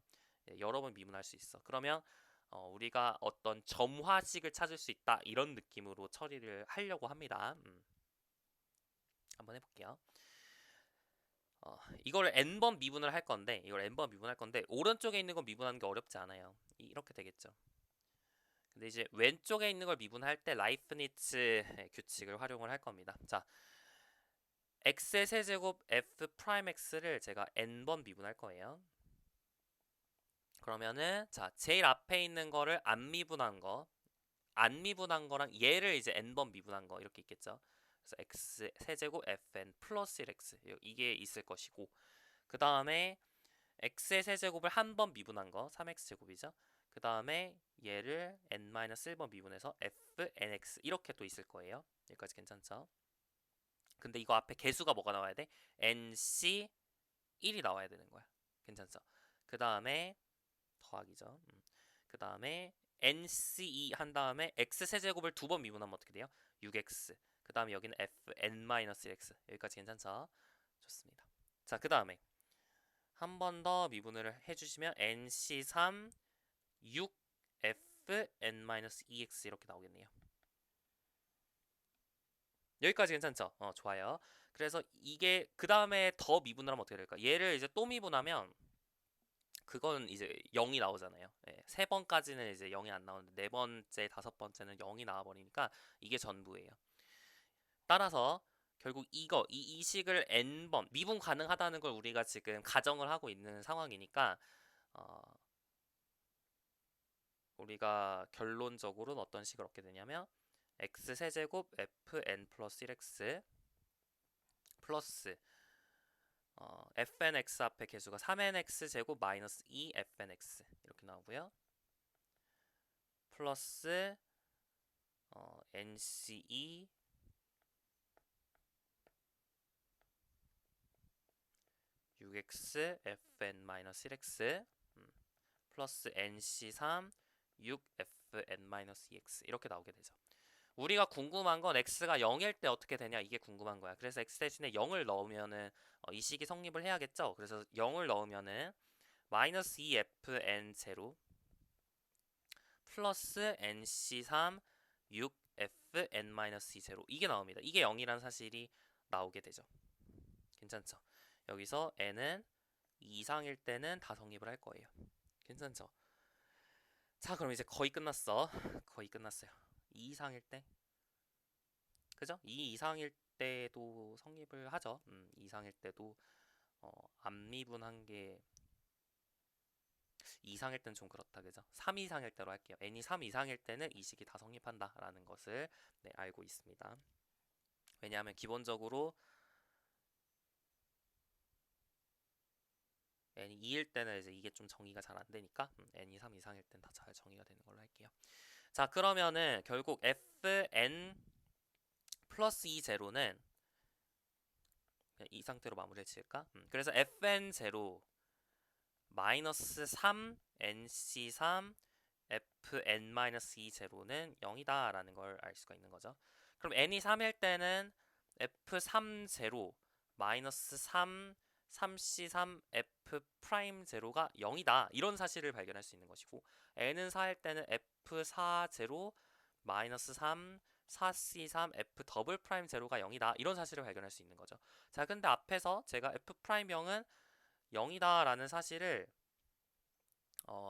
여러 번 미분할 수 있어. 그러면 우리가 어떤 점화식을 찾을 수 있다 이런 느낌으로 처리를 하려고 합니다. 한번 해볼게요. 이걸 n번 미분을 할 건데 오른쪽에 있는 건 미분하는 게 어렵지 않아요. 이렇게 되겠죠. 근데 이제 왼쪽에 있는 걸 미분할 때 라이프니츠 규칙을 활용을 할 겁니다. 자, x의 세제곱 f 프라임 x를 제가 n번 미분할 거예요. 그러면은 자, 제일 앞에 있는 거를 안 미분한 거랑 얘를 이제 n번 미분한 거 이렇게 있겠죠. 그래서 x 세제곱 fn 플러스 1x 이게 있을 것이고 그 다음에 x의 세제곱을 한 번 미분한 거 3x 제곱이죠. 그 다음에 얘를 n-1번 미분해서 fnx 이렇게 또 있을 거예요. 여기까지 괜찮죠? 근데 이거 앞에 개수가 뭐가 나와야 돼? nc 1이 나와야 되는 거야. 괜찮죠? 그 다음에 더하기죠. 그 다음에 nc2 한 다음에 x 세제곱을 두 번 미분하면 어떻게 돼요? 6x. 그 다음에 여기는 fn-1x. 여기까지 괜찮죠? 좋습니다. 자, 그 다음에 한 번 더 미분을 해주시면 nc3 6fn-2x 이렇게 나오겠네요. 여기까지 괜찮죠? 좋아요. 그래서 이게 그 다음에 더 미분을 하면 어떻게 될까? 얘를 이제 또 미분하면 그건 이제 0이 나오잖아요. 네, 세 번까지는 이제 0이 안 나오는데 네 번째, 다섯 번째는 0이 나와버리니까 이게 전부예요. 따라서 결국 이 식을 n번 미분 가능하다는 걸 우리가 지금 가정을 하고 있는 상황이니까 우리가 결론적으로는 어떤 식을 얻게 되냐면 x 세제곱 fn 플러스 1x 플러스 fnx 앞에 개수가 3nx 제곱 마이너스 2fnx 이렇게 나오고요. 플러스 nce 6x fn 마이너스 1x 플러스 nc3 6fn-2x 이렇게 나오게 되죠. 우리가 궁금한 건 x가 0일 때 어떻게 되냐 이게 궁금한 거야. 그래서 x 대신에 0을 넣으면은 이 식이 성립을 해야겠죠. 그래서 0을 넣으면은 마이너스 2fn 제로 플러스 nc3 6fn-2 제로 이게 나옵니다. 이게 0이라는 사실이 나오게 되죠. 괜찮죠? 여기서 n은 2 이상일 때는 다 성립을 할 거예요. 괜찮죠? 자, 그럼 이제 거의 끝났어. 거의 끝났어요. 2 이상일 때, 그죠? 2 이상일 때도 성립을 하죠. 2 이상일 때도 안 미분한 게 2 이상일 때는 좀 그렇다, 그죠? 3 이상일 때로 할게요. n이 3 이상일 때는 이 식이 다 성립한다라는 것을 네, 알고 있습니다. 왜냐하면 기본적으로 n이 2일 때는 이제 이게 좀 정의가 잘 안 되니까 n이 3 이상일 땐 다 잘 정의가 되는 걸로 할게요. 자, 그러면은 결국 fn 플러스 2 제로는 이 상태로 마무리를 지을까? 그래서 fn 제로 마이너스 3 nc3 fn-2 제로는 0이다 라는 걸 알 수가 있는 거죠. 그럼 n이 3일 때는 f3 제로 마이너스 3 3c3 f 프라임 제로가 0이다 이런 사실을 발견할 수 있는 것이고, n은 4일 때는 f4 제로 마이너스 3 4c3 f 더블 프라임 제로가 0이다 이런 사실을 발견할 수 있는 거죠. 자, 근데 앞에서 제가 f 프라임 0은 0이다 라는 사실을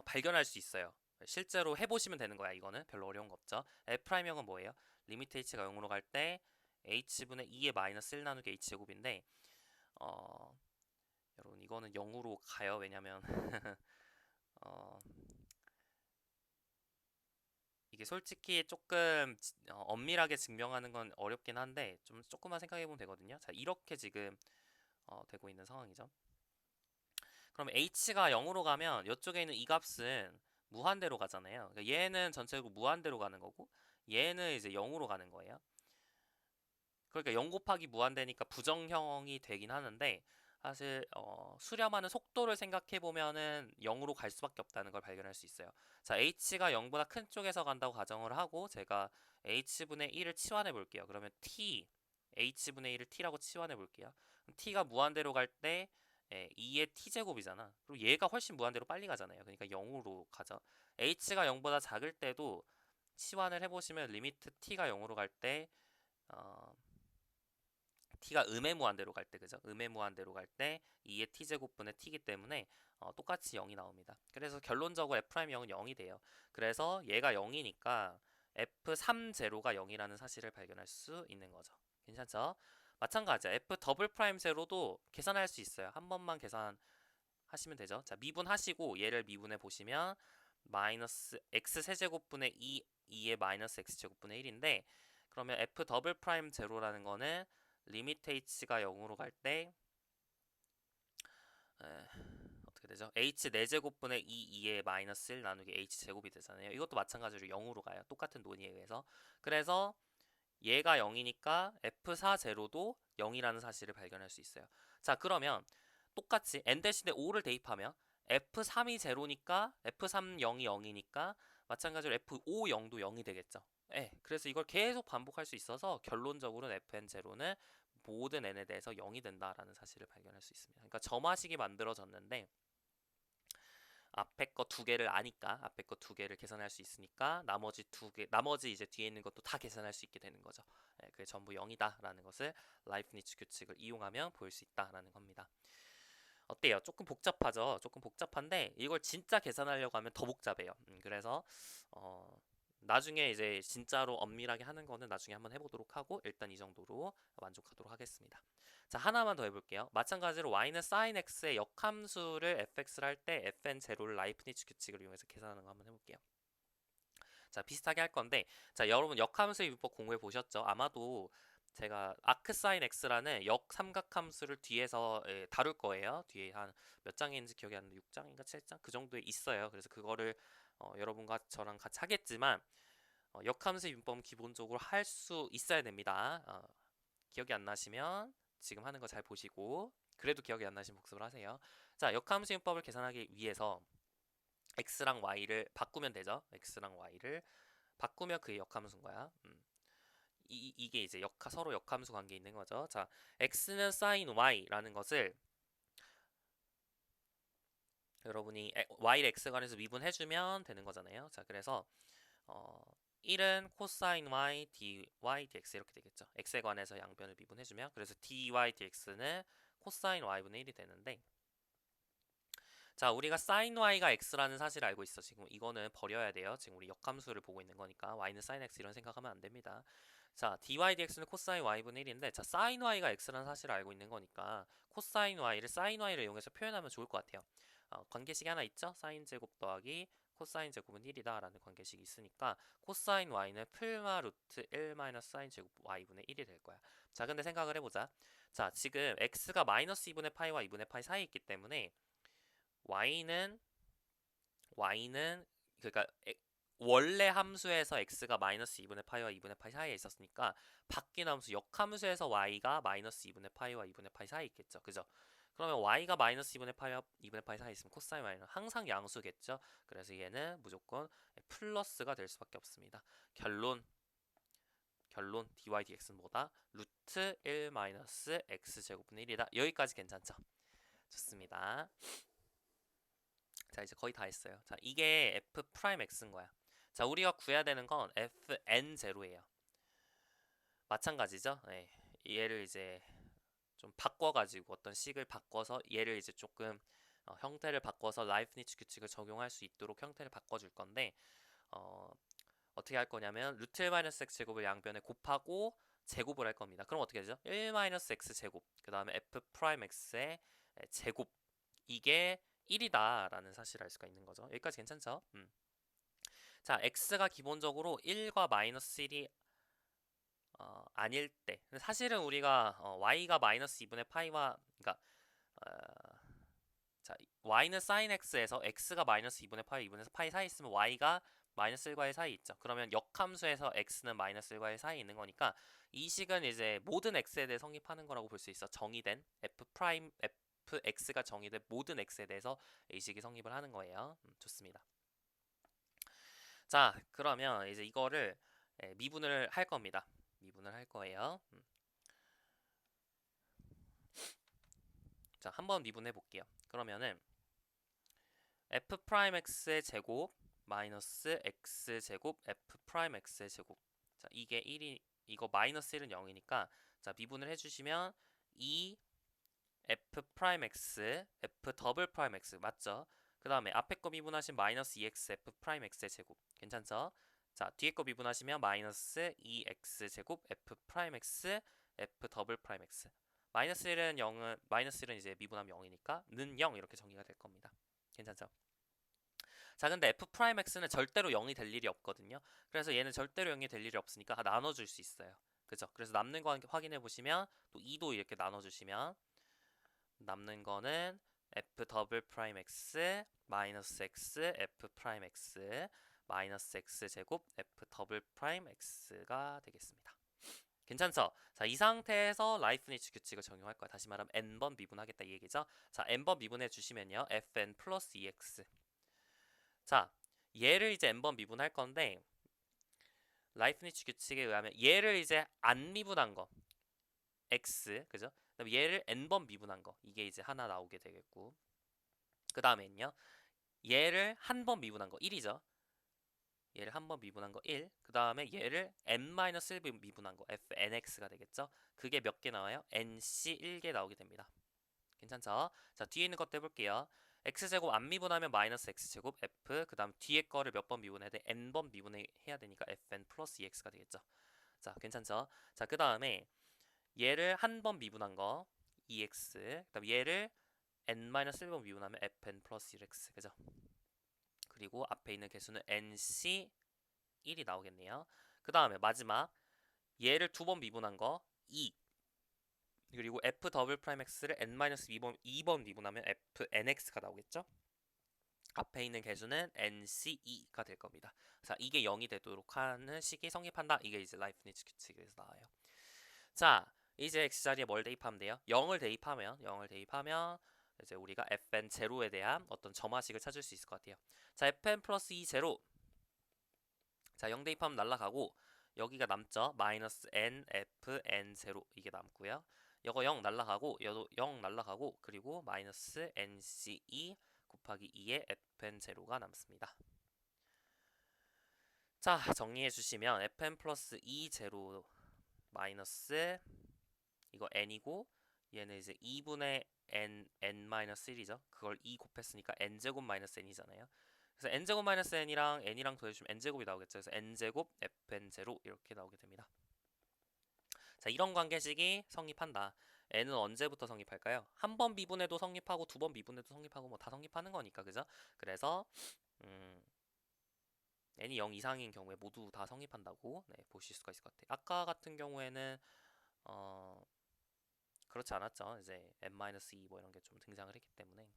발견할 수 있어요. 실제로 해보시면 되는 거야. 이거는 별로 어려운 거 없죠. F'형은 뭐예요? 리미트 h가 0으로 갈 때 h분의 2의 마이너스 1 나누기 h제곱인데 여러분 이거는 0으로 가요. 왜냐면 어, 이게 솔직히 조금 엄밀하게 증명하는 건 어렵긴 한데 좀 조금만 생각해 보면 되거든요. 자, 이렇게 지금 되고 있는 상황이죠. 그럼 h가 0으로 가면 이쪽에 있는 이 값은 무한대로 가잖아요. 그러니까 얘는 전체적으로 무한대로 가는 거고 얘는 이제 0으로 가는 거예요. 그러니까 0 곱하기 무한대니까 부정형이 되긴 하는데 사실 수렴하는 속도를 생각해 보면은 0으로 갈 수밖에 없다는 걸 발견할 수 있어요. 자, h가 0보다 큰 쪽에서 간다고 가정을 하고 제가 h분의 1을 치환해 볼게요. 그러면 t h분의 1을 t라고 치환해 볼게요. t가 무한대로 갈 때 2의 t제곱이잖아. 그리고 얘가 훨씬 무한대로 빨리 가잖아요. 그러니까 0으로 가죠. h가 0보다 작을 때도 치환을 해보시면 리미트 t가 0으로 갈 때 t가 음의 무한대로 갈 때, 그죠? 음의 무한대로 갈 때 2의 t제곱분의 t이기 때문에 똑같이 0이 나옵니다. 그래서 결론적으로 f'0은 0이 돼요. 그래서 얘가 0이니까 f3 제로가 0이라는 사실을 발견할 수 있는 거죠. 괜찮죠? 마찬가지야. f 더블 프라임 제로도 계산할 수 있어요. 한 번만 계산하시면 되죠. 자, 미분하시고 얘를 미분해 보시면 마이너스 x 세제곱분의 2의 마이너스 x 제곱분의 1인데 그러면 f 더블 프라임 제로라는 거는 리미트 h가 0으로 갈 때 어떻게 되죠? h 4제곱분의 2의 마이너스 1 나누기 h 제곱이 되잖아요. 이것도 마찬가지로 0으로 가요. 똑같은 논의에 의해서. 그래서 얘가 0이니까 f4 제로도 0이라는 사실을 발견할 수 있어요. 자, 그러면 똑같이 n 대신에 5를 대입하면 f3이 제로니까 f3 0이 0이니까 마찬가지로 f5 0도 0이 되겠죠. 예, 그래서 이걸 계속 반복할 수 있어서 결론적으로는 fn 제로는 모든 n에 대해서 0이 된다라는 사실을 발견할 수 있습니다. 그러니까 점화식이 만들어졌는데 앞에 거 두 개를 아니까 앞에 거 두 개를 계산할 수 있으니까 나머지 이제 뒤에 있는 것도 다 계산할 수 있게 되는 거죠. 예, 그게 전부 0이다라는 것을 라이프니츠 규칙을 이용하면 보일 수 있다라는 겁니다. 어때요? 조금 복잡하죠? 조금 복잡한데 이걸 진짜 계산하려고 하면 더 복잡해요. 그래서 나중에 이제 진짜로 엄밀하게 하는 거는 나중에 한번 해보도록 하고 일단 이 정도로 만족하도록 하겠습니다. 자, 하나만 더 해볼게요. 마찬가지로 y는 sin x의 역함수를 fx를 할 때 fn 제로를 라이프니츠 규칙을 이용해서 계산하는 거 한번 해볼게요. 자, 비슷하게 할 건데 자, 여러분 역함수의 문법 공부해 보셨죠? 아마도 제가 아크사인 x라는 역삼각함수를 뒤에서 다룰 거예요. 뒤에 한 몇 장에 있는지 기억이 안 나는데 6장인가 7장 그 정도에 있어요. 그래서 그거를 여러분과 저랑 같이 하겠지만 역함수의 문법은 기본적으로 할 수 있어야 됩니다. 기억이 안 나시면 지금 하는 거 잘 보시고 그래도 기억이 안 나시면 복습을 하세요. 자, 역함수 문법을 계산하기 위해서 x랑 y를 바꾸면 되죠. x랑 y를 바꾸면 그게 역함수인 거야. 이게 이제 서로 역함수 관계 있는 거죠. 자, x는 sin y라는 것을 여러분이 y를 x관에서 미분해주면 되는 거잖아요. 자, 그래서 1은 cosine y dy dx 이렇게 되겠죠. x에 관해서 양변을 미분해주면 그래서 dy dx는 cosine y분의 1이 되는데 자, 우리가 sin y가 x라는 사실을 알고 있어. 지금 이거는 버려야 돼요. 지금 우리 역함수를 보고 있는 거니까 y는 sin x 이런 생각하면 안 됩니다. 자, dy dx는 cosine y분의 1인데 자, sin y가 x라는 사실을 알고 있는 거니까 cosine y를 sin y를 이용해서 표현하면 좋을 것 같아요. 관계식이 하나 있죠? sin 제곱 더하기 코사인 제곱은 1이다 라는 관계식이 있으니까 코사인 y는 풀마 루트 1 마이너스 사인 제곱 y분의 1이 될 거야. 자, 근데 생각을 해보자. 자, 지금 x가 마이너스 2분의 파이와 2분의 파이 사이에 있기 때문에 y는 그러니까 원래 함수에서 x가 마이너스 2분의 파이와 2분의 파이 사이에 있었으니까 바뀐 함수 역함수에서 y가 마이너스 2분의 파이와 2분의 파이 사이에 있겠죠. 그죠? 그러면 y가 마이너스 2분의 파이와 2분의 파이 사이에 있으면 코사인 y는 항상 양수겠죠. 그래서 얘는 무조건 플러스가 될 수밖에 없습니다. 결론 dy dx는 뭐다? 루트 1 마이너스 x제곱분의 1이다. 여기까지 괜찮죠? 좋습니다. 자, 이제 거의 다 했어요. 자, 이게 f 프라임 x인 거야. 자, 우리가 구해야 되는 건 fn0예요. 마찬가지죠? 네. 얘를 이제 좀 바꿔가지고 어떤 식을 바꿔서 얘를 이제 조금 형태를 바꿔서 라이프니츠 규칙을 적용할 수 있도록 형태를 바꿔줄 건데 어떻게 할 거냐면 루트 1 마이너스 x 제곱을 양변에 곱하고 제곱을 할 겁니다. 그럼 어떻게 되죠? 1 마이너스 x 제곱 그 다음에 f 프라임 x의 제곱 이게 1이다 라는 사실을 알 수가 있는 거죠. 여기까지 괜찮죠? 자, x가 기본적으로 1과 마이너스 1이 아닐 때 사실은 우리가 y가 마이너스 2분의 파이와 그러니까 자, y는 sin x에서 x가 마이너스 2분의 파이 2분의 파이 사이 있으면 y가 마이너스 1과 1 사이 있죠. 그러면 역함수에서 x는 마이너스 1과 1 사이 있는 거니까 이 식은 이제 모든 x에 대해 성립하는 거라고 볼 수 있어. 정의된 f 프라임 fx가 정의된 모든 x에 대해서 이 식이 성립을 하는 거예요. 좋습니다. 자, 그러면 이제 이거를 미분을 할 겁니다. 미분을 할 거예요. 자, 한번 미분해 볼게요. 그러면은 f 프라임 x의 제곱 마이너스 x 제곱 f 프라임 x의 제곱. 자, 이게 1이 이거 마이너스 1은 0이니까 자, 미분을 해주시면 2 f 프라임 x f 더블 프라임 x 맞죠? 그 다음에 앞에 거 미분하시면 마이너스 2x f 프라임 x의 제곱 괜찮죠? 자, 뒤에 거 미분하시면 마이너스 2x 제곱 f 프라임 x f 더블 프라임 x 마이너스 1은 0은 마이너스 1은 이제 미분하면 0이니까 는 0 이렇게 정리가 될 겁니다. 괜찮죠? 자, 근데 f 프라임 x는 절대로 0이 될 일이 없거든요. 그래서 얘는 절대로 0이 될 일이 없으니까 나눠줄 수 있어요. 그죠? 그래서 남는 거 확인해 보시면 또 2도 이렇게 나눠주시면 남는 거는 f 더블 프라임 x 마이너스 x f 프라임 x 마이너스 x 제곱 f 더블 프라임 x가 되겠습니다. 괜찮죠? 자, 이 상태에서 라이프니츠 규칙을 적용할 거야. 다시 말하면 n번 미분하겠다 이 얘기죠. 자, n번 미분해 주시면요. fn 플러스 2x. 자, 얘를 이제 n번 미분할 건데 라이프니츠 규칙에 의하면 얘를 이제 안 미분한 거 x, 그죠? 그다음 얘를 n번 미분한 거 이게 이제 하나 나오게 되겠고 그 다음에는요 얘를 한 번 미분한 거 1이죠. 얘를 한 번 미분한 거 1. 그 다음에 얘를 n-1 미분한 거 fnx가 되겠죠. 그게 몇 개 나와요? nc 1개 나오게 됩니다. 괜찮죠? 자, 뒤에 있는 것도 해볼게요. x제곱 안 미분하면 마이너스 x제곱 f 그 다음 뒤에 거를 몇 번 미분해야 돼? n번 미분해야 되니까 fn 플러스 2x가 되겠죠. 자, 괜찮죠? 자, 그 다음에 얘를 한 번 미분한 거 2x 그 다음 얘를 n-1번 미분하면 fn 플러스 1x 그죠? 그리고 앞에 있는 개수는 nc 1이 나오겠네요. 그 다음에 마지막 얘를 두 번 미분한 거 2 그리고 f 더블 프라임 x를 n-2번 미분하면 fnx가 나오겠죠? 앞에 있는 개수는 nc2가 될 겁니다. 자, 이게 0이 되도록 하는 식이 성립한다. 이게 이제 라이프니츠 규칙에서 나와요. 자, 이제 x자리에 뭘 대입하면 돼요? 0을 대입하면 이제 우리가 fn 제로에 대한 어떤 점화식을 찾을 수 있을 것 같아요. 자, fn 플러스 2 제로. 자, 0 대입하면 날라가고 여기가 남죠. 마이너스 n fn 제로 이게 남고요. 이거 0 날라가고 여도 0 날라가고 그리고 마이너스 nce 곱하기 2의 fn 제로가 남습니다. 자, 정리해 주시면 fn 플러스 2 제로 마이너스 이거 n이고 얘는 이제 2분의 n-1이죠. 그걸 2 곱했으니까 n제곱 마이너스 n이잖아요. 그래서 n제곱 마이너스 n이랑 더해주면 n제곱이 나오겠죠. 그래서 n제곱 fn0 이렇게 나오게 됩니다. 자, 이런 관계식이 성립한다. n은 언제부터 성립할까요? 한 번 미분해도 성립하고 두 번 미분해도 성립하고 뭐 다 성립하는 거니까, 그죠? 그래서 n이 0 이상인 경우에 모두 다 성립한다고 보실 수가 있을 것 같아요. 아까 같은 경우에는 그렇지 않았죠. 이제 n-2 뭐 이런 게 좀 등장을 했기 때문에.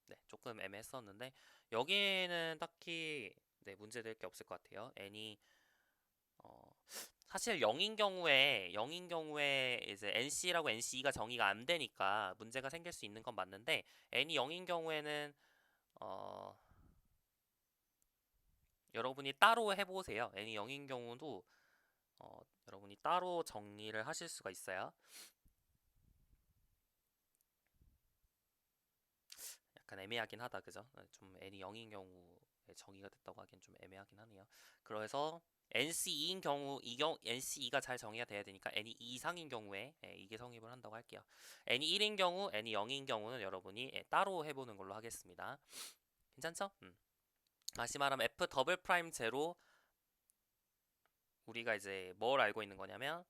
네, 조금 애매했었는데 여기는 딱히 문제될 게 없을 것 같아요. n이 사실 0인 경우에 이제 nc라고 nce가 정의가 안 되니까 문제가 생길 수 있는 건 맞는데 n이 0인 경우에는 여러분이 따로 해보세요. n이 0인 경우도 여러분이 따로 정리를 하실 수가 있어요. 약간 애매하긴 하다, 그죠? 좀 n이 0인 경우에 정의가 됐다고 하기엔 좀 애매하긴 하네요. 그래서 NC2인 경우, NC2가 잘 정의가 돼야 되니까 n이 2 이상인 경우에 이게 성립을 한다고 할게요. n이 1인 경우, n이 0인 경우는 여러분이 따로 해보는 걸로 하겠습니다. 괜찮죠? 다시 말하면 f 더블 프라임 제로 우리가 이제 뭘 알고 있는 거냐면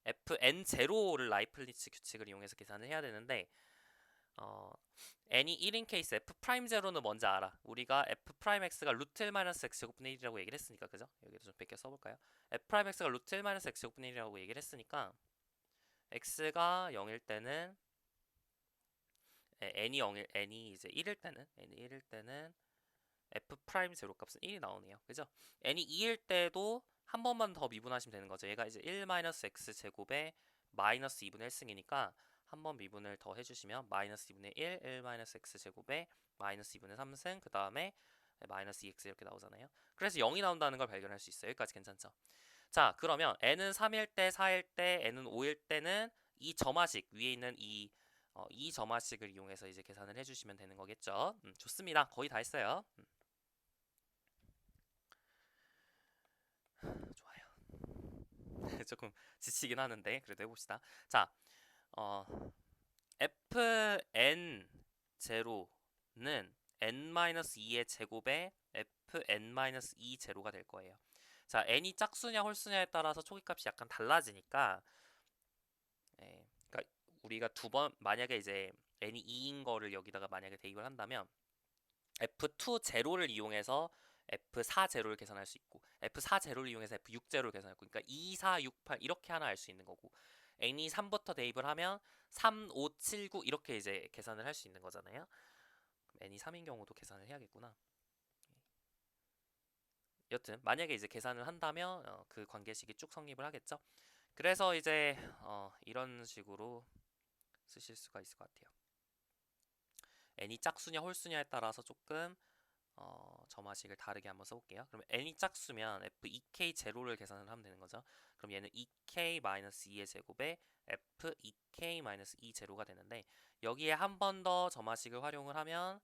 fn 제로를 라이플리츠 규칙을 이용해서 계산을 해야 되는데 n이 1인 케이스 f 프라임 제로는 뭔지 알아. 우리가 f 프라임 x가 루트 1 마이너스 x 제곱분의 1이라고 얘기를 했으니까, 그죠? 여기도 좀 몇 개 써볼까요? f 프라임 x가 루트 1 마이너스 x 제곱분의 1이라고 얘기를 했으니까 x가 0일 때는 n이 이제 1일 때는 f 프라임 제로 값은 1이 나오네요. 그죠? n이 2일 때도 한 번만 더 미분하시면 되는 거죠. 얘가 이제 1 마이너스 x 제곱에 마이너스 2분의 1승이니까 한 번 미분을 더 해주시면 마이너스 2분의 1 마이너스 x 제곱에 마이너스 2분의 3승 그 다음에 마이너스 2x 이렇게 나오잖아요. 그래서 0이 나온다는 걸 발견할 수 있어요. 여기까지 괜찮죠? 자, 그러면 n은 3일 때, 4일 때, n은 5일 때는 이 점화식 위에 있는 이 점화식을 이용해서 이제 계산을 해주시면 되는 거겠죠. 좋습니다. 거의 다 했어요. 좋아요. 조금 지치긴 하는데 그래도 해봅시다. 자, fn 제로는 n-2의 제곱에 fn-2 제로가 될 거예요. 자, n이 짝수냐 홀수냐에 따라서 초기값이 약간 달라지니까 그러니까 우리가 두 번 만약에 이제 n이 2인 거를 여기다가 만약에 대입을 한다면 f2 제로를 이용해서 f4 제로를 계산할 수 있고 f4 제로를 이용해서 f6 제로를 계산할 거. 그러니까 2, 4, 6, 8 이렇게 하나 알 수 있는 거고 n이 3부터 대입을 하면 3, 5, 7, 9 이렇게 이제 계산을 할 수 있는 거잖아요. 그럼 n이 3인 경우도 계산을 해야겠구나. 여튼 만약에 이제 계산을 한다면 그 관계식이 쭉 성립을 하겠죠. 그래서 이제 이런 식으로 쓰실 수가 있을 것 같아요. n이 짝수냐 홀수냐에 따라서 조금 점화식을 다르게 한번 써볼게요. 그럼 n이 짝수면 f2k 제로를 계산을 하면 되는 거죠. 그럼 얘는 2k-2의 제곱에 f2k-2 제로가 되는데 여기에 한 번 더 점화식을 활용을 하면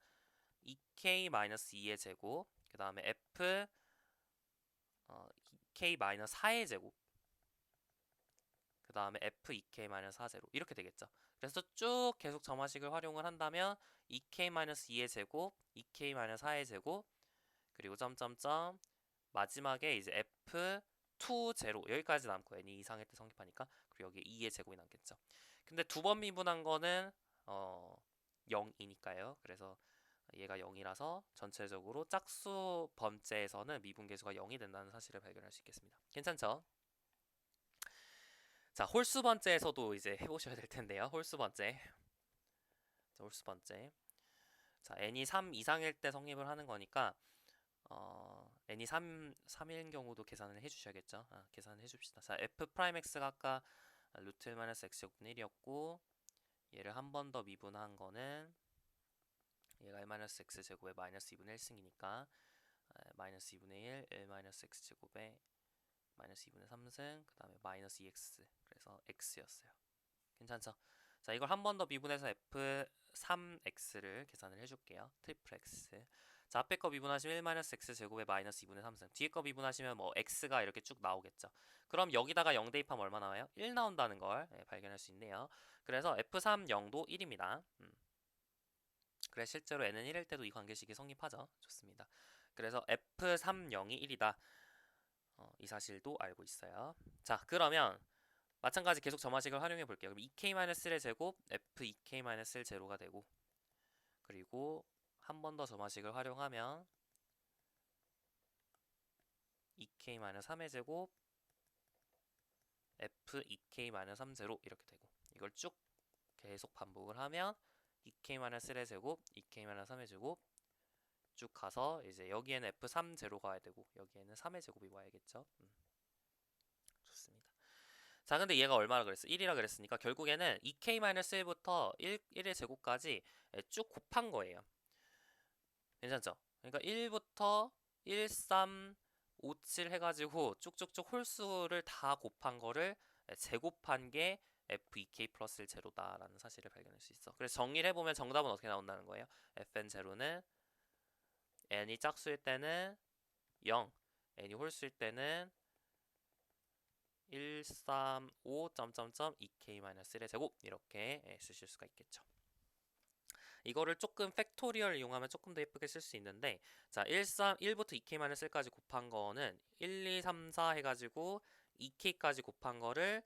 2k-2의 제곱 그 다음에 f 2k-4의 제곱 그 다음에 f2k-4 제로 이렇게 되겠죠. 그래서 쭉 계속 점화식을 활용을 한다면 2k-2의 제곱, 2k-4의 제곱 그리고 점점점 마지막에 이제 f2 제로 여기까지 남고 n이 이상일 때 성립하니까 그리고 여기 2의 제곱이 남겠죠. 근데 두 번 미분한 거는 0이니까요. 그래서 얘가 0이라서 전체적으로 짝수 번째에서는 미분계수가 0이 된다는 사실을 발견할 수 있겠습니다. 괜찮죠? 자, 홀수 번째에서도 이제 해보셔야 될 텐데요. 홀수 번째. 자, 홀수 번째. 자, n이 3 이상일 때 성립을 하는 거니까 n이 3인 경우도 계산을 해주셔야겠죠. 계산을 해줍시다. 자, f 프라임 x가 아까 루트 1 마이너스 x제곱분의 1이었고 얘를 한 번 더 미분한 거는 얘가 1 마이너스 x제곱에 마이너스 2분의 1승이니까 마이너스 2분의 1 마이너스 x제곱에 마이너스 2분의 3승 그 다음에 마이너스 2x 그래서 x였어요. 괜찮죠? 자, 이걸 한 번 더 미분해서 f3x를 계산을 해줄게요. 트리플 x. 자, 앞에 거 미분하시면 1 마이너스 x 제곱에 마이너스 2분의 3승. 뒤에 거 미분하시면 뭐 x가 이렇게 쭉 나오겠죠. 그럼 여기다가 0 대입하면 얼마 나와요? 1 나온다는 걸 발견할 수 있네요. 그래서 f3 0도 1입니다. 그래 실제로 n은 1일 때도 이 관계식이 성립하죠. 좋습니다. 그래서 f3 0이 1이다. 이 사실도 알고 있어요. 자, 그러면 마찬가지 계속 점화식을 활용해 볼게요. 그럼 2k-1의 제곱 f2k-1 제로가 되고 그리고 한 번 더 점화식을 활용하면 2k-3의 제곱 f2k-3 제로 이렇게 되고 이걸 쭉 계속 반복을 하면 2k-1의 제곱 2k-3의 제곱 쭉 가서 이제 여기에는 f3 제로가 와야 되고 여기에는 3의 제곱이 와야겠죠. 좋습니다. 자, 근데 얘가 얼마라 그랬어? 1이라 그랬으니까 결국에는 2k-1부터 1의 제곱까지 쭉 곱한 거예요. 괜찮죠? 그러니까 1부터 1, 3, 5, 7 해가지고 쭉쭉쭉 홀수를 다 곱한 거를 제곱한 게 f2k 플러스 1 제로다라는 사실을 발견할 수 있어. 그래서 정리를 해보면 정답은 어떻게 나온다는 거예요? fn 제로는 n이 짝수일 때는 0, n이 홀수일 때는 1, 3, 5, 2k-1의 제곱 이렇게 쓰실 수가 있겠죠. 이거를 조금 팩토리얼 이용하면 조금 더 예쁘게 쓸 수 있는데 자 1부터 2k-1까지 곱한 거는 1, 2, 3, 4 해가지고 2k까지 곱한 거를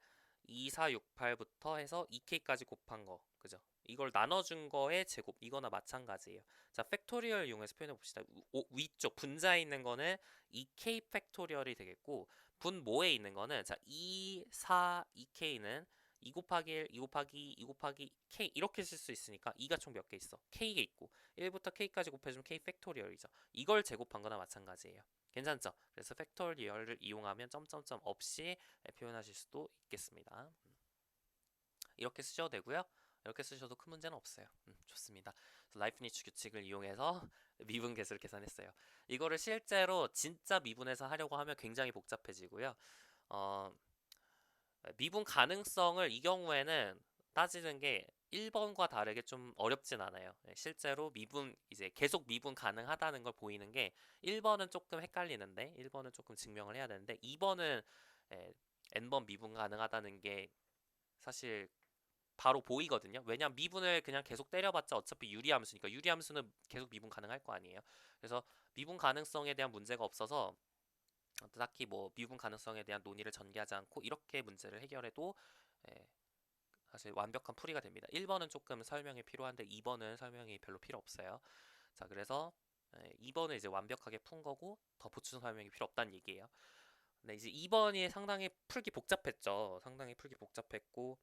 2, 4, 6, 8부터 해서 2k까지 곱한 거 그죠? 이걸 나눠준 거의 제곱 이거나 마찬가지예요. 자 팩토리얼 이용해서 표현해 봅시다. 위쪽 분자에 있는 거는 2k 팩토리얼이 되겠고 분모에 있는 거는 자 2, 4, 2k는 2 곱하기 1, 2 곱하기 2, 2 곱하기 k 이렇게 쓸 수 있으니까 2가 총 몇 개 있어? k가 있고 1부터 k까지 곱해주면 k 팩토리얼이죠. 이걸 제곱한 거나 마찬가지예요. 괜찮죠? 그래서 팩토리얼을 이용하면 점점점 없이 표현하실 수도 있겠습니다. 이렇게 쓰셔도 되고요. 이렇게 쓰셔도 큰 문제는 없어요. 좋습니다. 라이프니츠 규칙을 이용해서 미분 계수를 계산했어요. 이거를 실제로 진짜 미분해서 하려고 하면 굉장히 복잡해지고요. 미분 가능성을 이 경우에는 따지는 게 1번과 다르게 좀 어렵진 않아요. 실제로 미분 이제 계속 미분 가능하다는 걸 보이는 게 1번은 조금 헷갈리는데 1번은 조금 증명을 해야 되는데 2번은 n번 미분 가능하다는 게 사실 바로 보이거든요. 왜냐면 미분을 그냥 계속 때려봤자 어차피 유리함수니까 유리함수는 계속 미분 가능할 거 아니에요. 그래서 미분 가능성에 대한 문제가 없어서 딱히 뭐 미분 가능성에 대한 논의를 전개하지 않고 이렇게 문제를 해결해도 사실 완벽한 풀이가 됩니다. 1번은 조금 설명이 필요한데 2번은 설명이 별로 필요 없어요. 자, 그래서 2번은 이제 완벽하게 푼 거고 더 보충 설명이 필요 없다는 얘기예요. 근데 이제 2번이 상당히 풀기 복잡했죠. 상당히 풀기 복잡했고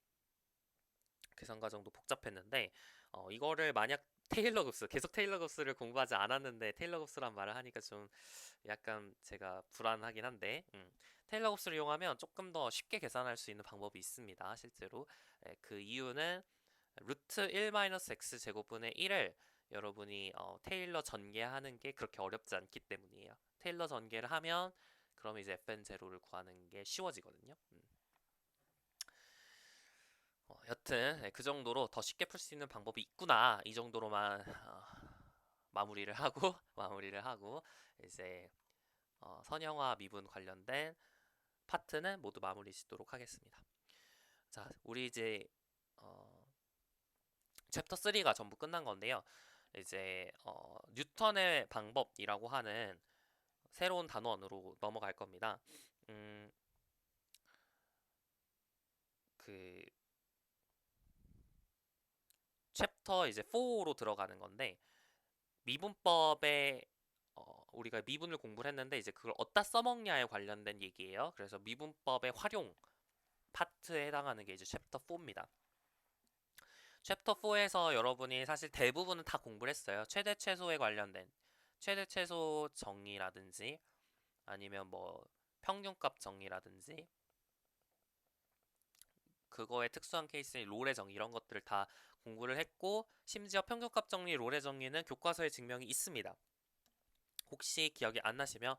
계산 과정도 복잡했는데 이거를 만약 테일러 급수 계속 테일러 급수를 공부하지 않았는데 테일러 급수란 말을 하니까 좀 약간 제가 불안하긴 한데 테일러 급수를 이용하면 조금 더 쉽게 계산할 수 있는 방법이 있습니다. 실제로 그 이유는 루트 1-x 제곱분의 1을 여러분이 테일러 전개하는 게 그렇게 어렵지 않기 때문이에요. 테일러 전개를 하면 그럼 이제 fn 제로를 구하는 게 쉬워지거든요. 여튼 그 정도로 더 쉽게 풀 수 있는 방법이 있구나 이 정도로만 마무리를 하고 마무리를 하고 이제 선형화 미분 관련된 파트는 모두 마무리 짓도록 하겠습니다. 자, 우리 이제 챕터 3가 전부 끝난 건데요. 이제 뉴턴의 방법이라고 하는 새로운 단원으로 넘어갈 겁니다. 그 챕터 이제 4로 들어가는 건데 미분법에 우리가 미분을 공부를 했는데 이제 그걸 어디다 써먹냐에 관련된 얘기예요. 그래서 미분법의 활용 파트에 해당하는 게 이제 챕터 4입니다. 챕터 4에서 여러분이 사실 대부분은 다 공부를 했어요. 최대 최소에 관련된 최대 최소 정의라든지 아니면 뭐 평균값 정리라든지 그거의 특수한 케이스인 롤의 정의 이런 것들을 다 공부를 했고 심지어 평균값 정리, 롤의 정리는 교과서에 증명이 있습니다. 혹시 기억이 안 나시면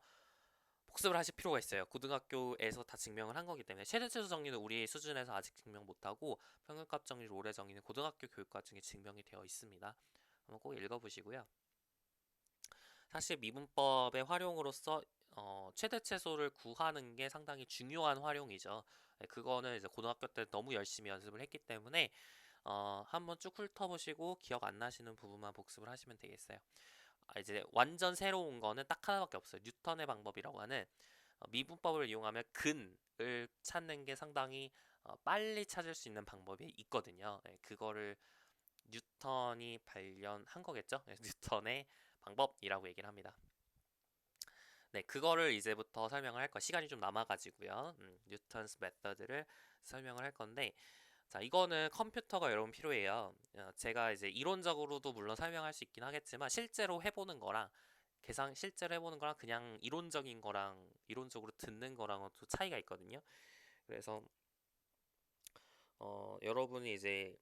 복습을 하실 필요가 있어요. 고등학교에서 다 증명을 한 거기 때문에 최대치수 정리는 우리 수준에서 아직 증명 못하고 평균값 정리, 롤의 정의는 고등학교 교육과 중에 증명이 되어 있습니다. 한번 꼭 읽어보시고요. 사실 미분법의 활용으로서 최대체수를 구하는 게 상당히 중요한 활용이죠. 네, 그거는 이제 고등학교 때 너무 열심히 연습을 했기 때문에 한번 쭉 훑어보시고 기억 안 나시는 부분만 복습을 하시면 되겠어요. 이제 완전 새로운 거는 딱 하나밖에 없어요. 뉴턴의 방법이라고 하는 미분법을 이용하면 근을 찾는 게 상당히 빨리 찾을 수 있는 방법이 있거든요. 네, 그거를 뉴턴이 발견한 거겠죠? 네, 뉴턴의 방법이라고 얘기를 합니다. 네, 그거를 이제부터 설명을 할 거. 시간이 좀 남아가지고요. 뉴턴스 메서드를 설명을 할 건데, 자, 이거는 컴퓨터가 여러분 필요해요. 제가 이제 이론적으로도 물론 설명할 수 있긴 하겠지만 실제로 해보는 거랑 계산 실제로 해보는 거랑 그냥 이론적인 거랑 이론적으로 듣는 거랑은 또 차이가 있거든요. 그래서 여러분이 이제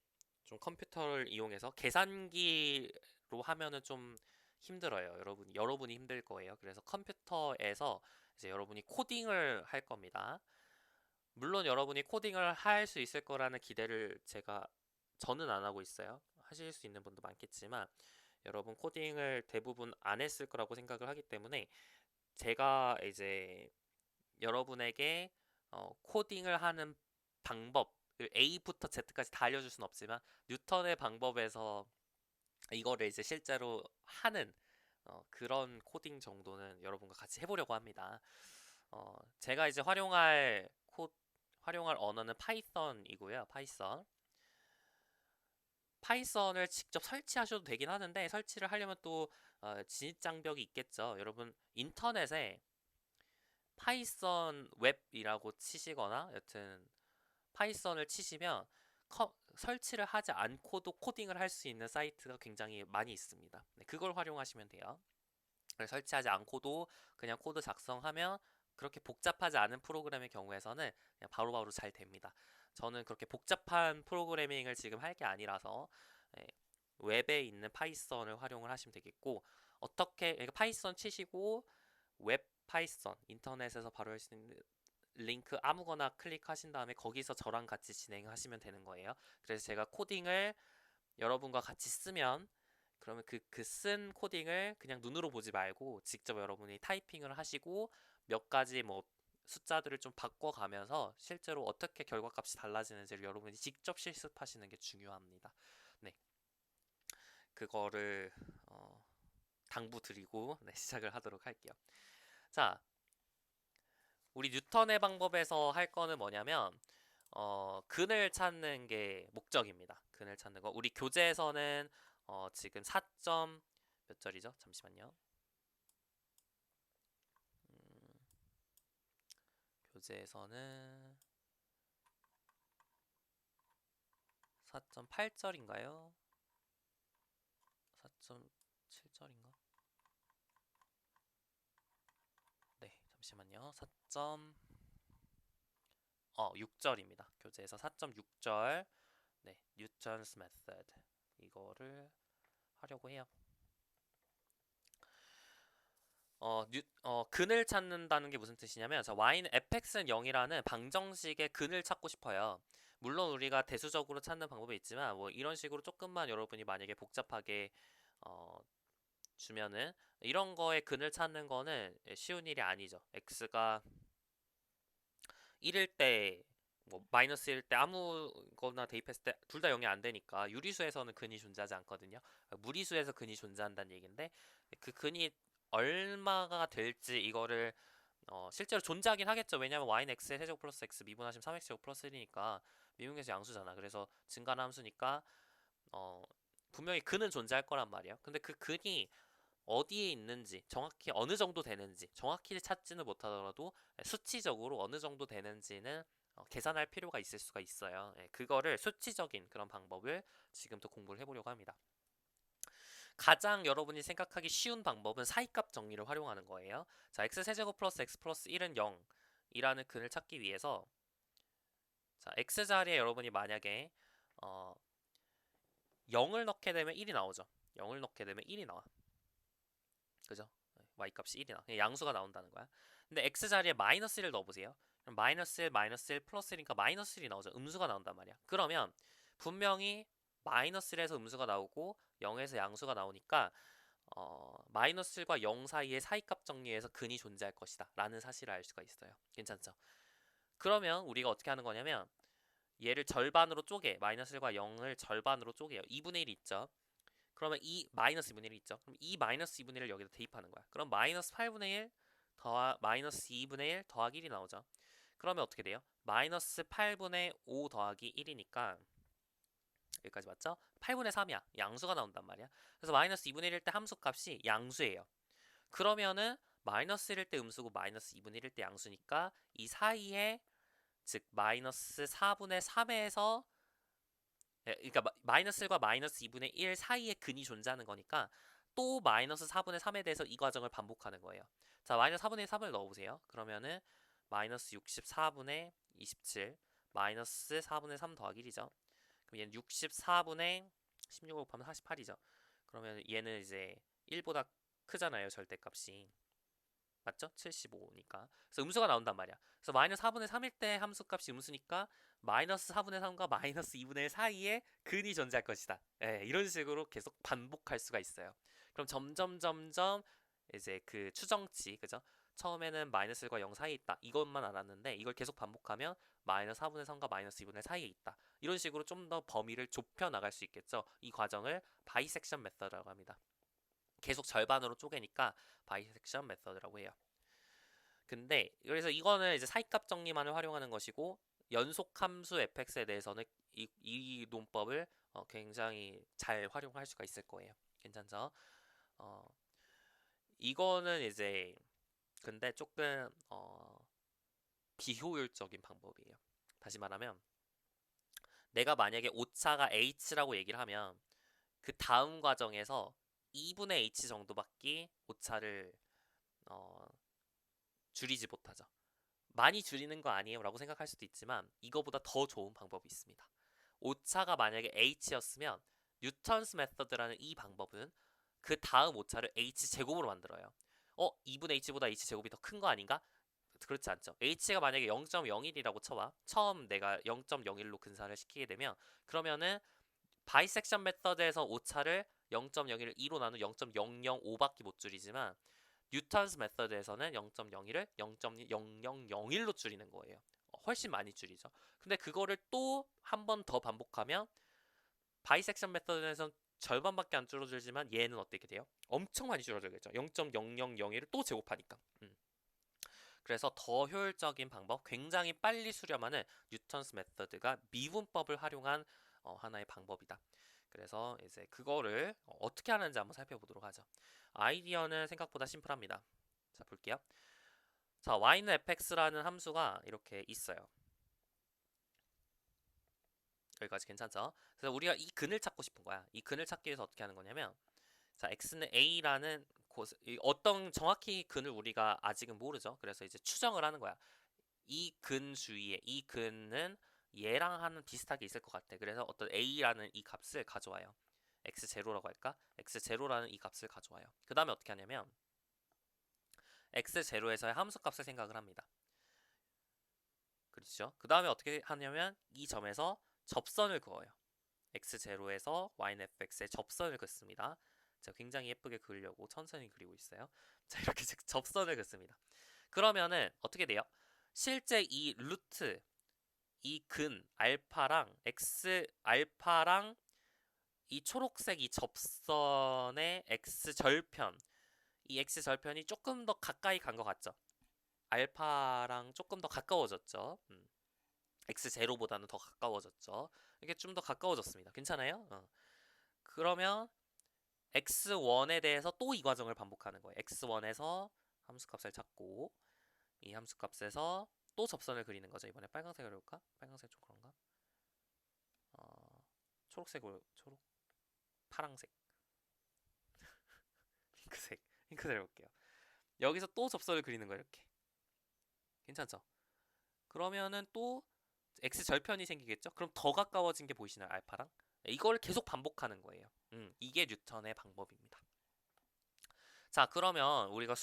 좀 컴퓨터를 이용해서 계산기로 하면은 좀 힘들어요. 여러분이 힘들 거예요. 그래서 컴퓨터에서 이제 여러분이 코딩을 할 겁니다. 물론 여러분이 코딩을 할 수 있을 거라는 기대를 저는 안 하고 있어요. 하실 수 있는 분도 많겠지만 여러분 코딩을 대부분 안 했을 거라고 생각을 하기 때문에 제가 이제 여러분에게 코딩을 하는 방법 A부터 Z까지 다 알려줄 수는 없지만 뉴턴의 방법에서 이거를 이제 실제로 하는 그런 코딩 정도는 여러분과 같이 해보려고 합니다. 제가 이제 활용할 언어는 파이썬이고요. 파이썬을 직접 설치하셔도 되긴 하는데 설치를 하려면 또 진입 장벽이 있겠죠. 여러분 인터넷에 파이썬 웹이라고 치시거나 여튼 파이썬을 치시면 설치를 하지 않고도 코딩을 할 수 있는 사이트가 굉장히 많이 있습니다. 네, 그걸 활용하시면 돼요. 설치하지 않고도 그냥 코드 작성하면 그렇게 복잡하지 않은 프로그램의 경우에서는 그냥 바로바로 잘 됩니다. 저는 그렇게 복잡한 프로그래밍을 지금 할 게 아니라서 예, 웹에 있는 파이썬을 활용을 하시면 되겠고 그러니까 파이썬 치시고 웹 파이썬 인터넷에서 바로 할 수 있는 링크 아무거나 클릭하신 다음에 거기서 저랑 같이 진행하시면 되는 거예요. 그래서 제가 코딩을 여러분과 같이 쓰면 그러면 그 쓴 코딩을 그냥 눈으로 보지 말고 직접 여러분이 타이핑을 하시고 몇 가지 뭐 숫자들을 좀 바꿔가면서 실제로 어떻게 결과값이 달라지는지를 여러분이 직접 실습하시는 게 중요합니다. 네, 그거를 당부드리고 네, 시작을 하도록 할게요. 자, 우리 뉴턴의 방법에서 할 거는 뭐냐면 근을 찾는 게 목적입니다. 근을 찾는 거. 우리 교재에서는 지금 4점 몇 절이죠? 잠시만요. 음, 교재에서는 4.8절인가요? 4.7절인가? 네, 잠시만요. 6절입니다. 교재에서 4.6절. 네, 뉴턴스 메서드. 이거를 하려고 해요. 근을 찾는다는 게 무슨 뜻이냐면, y는 fx는 0이라는 방정식의 근을 찾고 싶어요. 물론 우리가 대수적으로 찾는 방법이 있지만, 뭐 이런 식으로 조금만 여러분이 만약에 복잡하게 어, 주면은 이런 거에 근을 찾는 거는 쉬운 일이 아니죠. x가 1일 때, 뭐 마이너스 1일 때 아무거나 대입했을 때 둘 다 0이 안 되니까 유리수에서는 근이 존재하지 않거든요. 무리수에서 근이 존재한다는 얘기인데 그 근이 얼마가 될지 이거를 실제로 존재하긴 하겠죠. 왜냐하면 y는 x의 세제곱 플러스 x 미분하시면 3x 제곱 플러스 1이니까 미분계수 양수잖아. 그래서 증가는 함수니까 어, 분명히 근은 존재할 거란 말이에요. 근데 그 근이 어디에 있는지 정확히 어느 정도 되는지 정확히 찾지는 못하더라도 수치적으로 어느 정도 되는지는 계산할 필요가 있을 수가 있어요. 그거를 수치적인 그런 방법을 지금부터 공부를 해보려고 합니다. 가장 여러분이 생각하기 쉬운 방법은 사이값 정리를 활용하는 거예요. 자, x세제곱 플러스 x 플러스 1은 0이라는 근을 찾기 위해서 자, x 자리에 여러분이 만약에 0을 넣게 되면 1이 나오죠. 0을 넣게 되면 1이 나와. 그죠? y값이 1이 나와. 그냥 양수가 나온다는 거야. 근데 x 자리에 마이너스 1을 넣어보세요. 그럼 마이너스 1, 마이너스 1, 플러스 1이니까 마이너스 1이 나오죠. 음수가 나온단 말이야. 그러면 분명히 마이너스 1에서 음수가 나오고 0에서 양수가 나오니까 마이너스 1과 0 사이의 사이값 정리에서 근이 존재할 것이다 라는 사실을 알 수가 있어요. 괜찮죠? 그러면 우리가 어떻게 하는 거냐면 얘를 절반으로 쪼개. 마이너스 1과 0을 절반으로 쪼개요. 2분의 1이 있죠. 그러면 이 마이너스 2분의 1이 있죠. 그럼 이 마이너스 2분의 1을 여기다 대입하는 거야. 그럼 마이너스 8분의 1 마이너스 2분의 1 더하기 1이 나오죠. 그러면 어떻게 돼요? 마이너스 8분의 5 더하기 1이니까 여기까지 맞죠? 8분의 3이야. 양수가 나온단 말이야. 그래서 마이너스 2분의 1일 때 함수값이 양수예요. 그러면은 마이너스 1일 때 음수고 마이너스 2분의 1일 때 양수니까 이 사이에 즉 마이너스 4분의 3에서 그러니까 마이너스 1과 마이너스 2분의 1 사이에 근이 존재하는 거니까 또 마이너스 4분의 3에 대해서 이 과정을 반복하는 거예요. 자, 마이너스 4분의 3을 넣어보세요. 그러면은 마이너스 64분의 27 마이너스 4분의 3 더하기 1이죠. 그럼 얘는 64분의 16을 곱하면 48이죠. 그러면 얘는 이제 1보다 크잖아요, 절대값이. 맞죠? 75니까. 그래서 음수가 나온단 말이야. 그래서 마이너스 4분의 3일 때 함수값이 음수니까 마이너스 4분의 3과 마이너스 2분의 1 사이에 근이 존재할 것이다. 예, 이런 식으로 계속 반복할 수가 있어요. 그럼 점점 이제 그 추정치, 그죠? 처음에는 마이너스 1과 0 사이에 있다. 이것만 알았는데 이걸 계속 반복하면 마이너스 4분의 3과 마이너스 2분의 1 사이에 있다. 이런 식으로 좀 더 범위를 좁혀 나갈 수 있겠죠. 이 과정을 바이섹션 메서드라고 합니다. 계속 절반으로 쪼개니까 바이섹션 메서드라고 해요. 근데 그래서 이거는 이제 사이값 정리만을 활용하는 것이고 연속 함수 fx에 대해서는 이 논법을 굉장히 잘 활용할 수가 있을 거예요. 괜찮죠? 어, 이거는 이제 근데 조금 비효율적인 방법이에요. 다시 말하면 내가 만약에 오차가 h라고 얘기를 하면 그 다음 과정에서 2분의 h 정도밖에 오차를 줄이지 못하죠. 많이 줄이는 거 아니에요 라고 생각할 수도 있지만 이거보다 더 좋은 방법이 있습니다. 오차가 만약에 h였으면 뉴턴스 메서드라는 이 방법은 그 다음 오차를 h제곱으로 만들어요. 2분의 h보다 h제곱이 더 큰 거 아닌가? 그렇지 않죠. h가 만약에 0.01이라고 쳐봐. 처음 내가 0.01로 근사를 시키게 되면 그러면은 바이섹션 메서드에서 오차를 0.01을 2로 나누 0.005밖에 못 줄이지만 뉴턴스 메서드에서는 0.01을 0.0001로 줄이는 거예요. 훨씬 많이 줄이죠. 근데 그거를 또 한 번 더 반복하면 바이섹션 메서드에서는 절반밖에 안 줄어들지만 얘는 어떻게 돼요? 엄청 많이 줄어들겠죠. 0.0001을 또 제곱하니까. 그래서 더 효율적인 방법, 굉장히 빨리 수렴하는 뉴턴스 메서드가 미분법을 활용한 하나의 방법이다. 그래서 이제 그거를 어떻게 하는지 한번 살펴보도록 하죠. 아이디어는 생각보다 심플합니다. 자, 볼게요. 자, y는 fx라는 함수가 이렇게 있어요. 여기까지 괜찮죠? 그래서 우리가 이 근을 찾고 싶은 거야. 이 근을 찾기 위해서 어떻게 하는 거냐면 자, x는 a라는 곳, 어떤 정확히 근을 우리가 아직은 모르죠. 그래서 이제 추정을 하는 거야. 이 근 주위에 이 근은 얘랑 하는 비슷하게 있을 것 같아. 그래서 어떤 a라는 이 값을 가져와요. x0라고 할까? x0라는 이 값을 가져와요. 그 다음에 어떻게 하냐면 x0에서의 함수값을 생각을 합니다. 그렇죠? 그 다음에 어떻게 하냐면 이 점에서 접선을 그어요. x0에서 y는 fx의 접선을 긋습니다. 제가 굉장히 예쁘게 그리려고 천천히 그리고 있어요. 자, 이렇게 접선을 긋습니다. 그러면은 어떻게 돼요? 실제 이 루트 이 근 알파랑 x 알파랑 이 초록색 이 접선의 x 절편 이 x 절편이 조금 더 가까이 간 것 같죠? 알파랑 조금 더 가까워졌죠? x0보다는 더 가까워졌죠? 이게 좀 더 가까워졌습니다. 괜찮아요? 그러면 x1에 대해서 또 이 과정을 반복하는 거예요. x1에서 함수값을 찾고 이 함수값에서 또 접선을 그리는 거죠. 이번에 빨간색으로 해볼까? 빨간색 좀 그런가? 초록색으로 파랑색 핑크색 해볼게요. 여기서 또 접선을 그리는 거예요. 이렇게. 괜찮죠? 그러면은 또 x 절편이 생기겠죠? 그럼 더 가까워진 게 보이시나요? 알파랑? 이걸 계속 반복하는 거예요. 이게 뉴턴의 방법입니다. 자, 그러면 우리가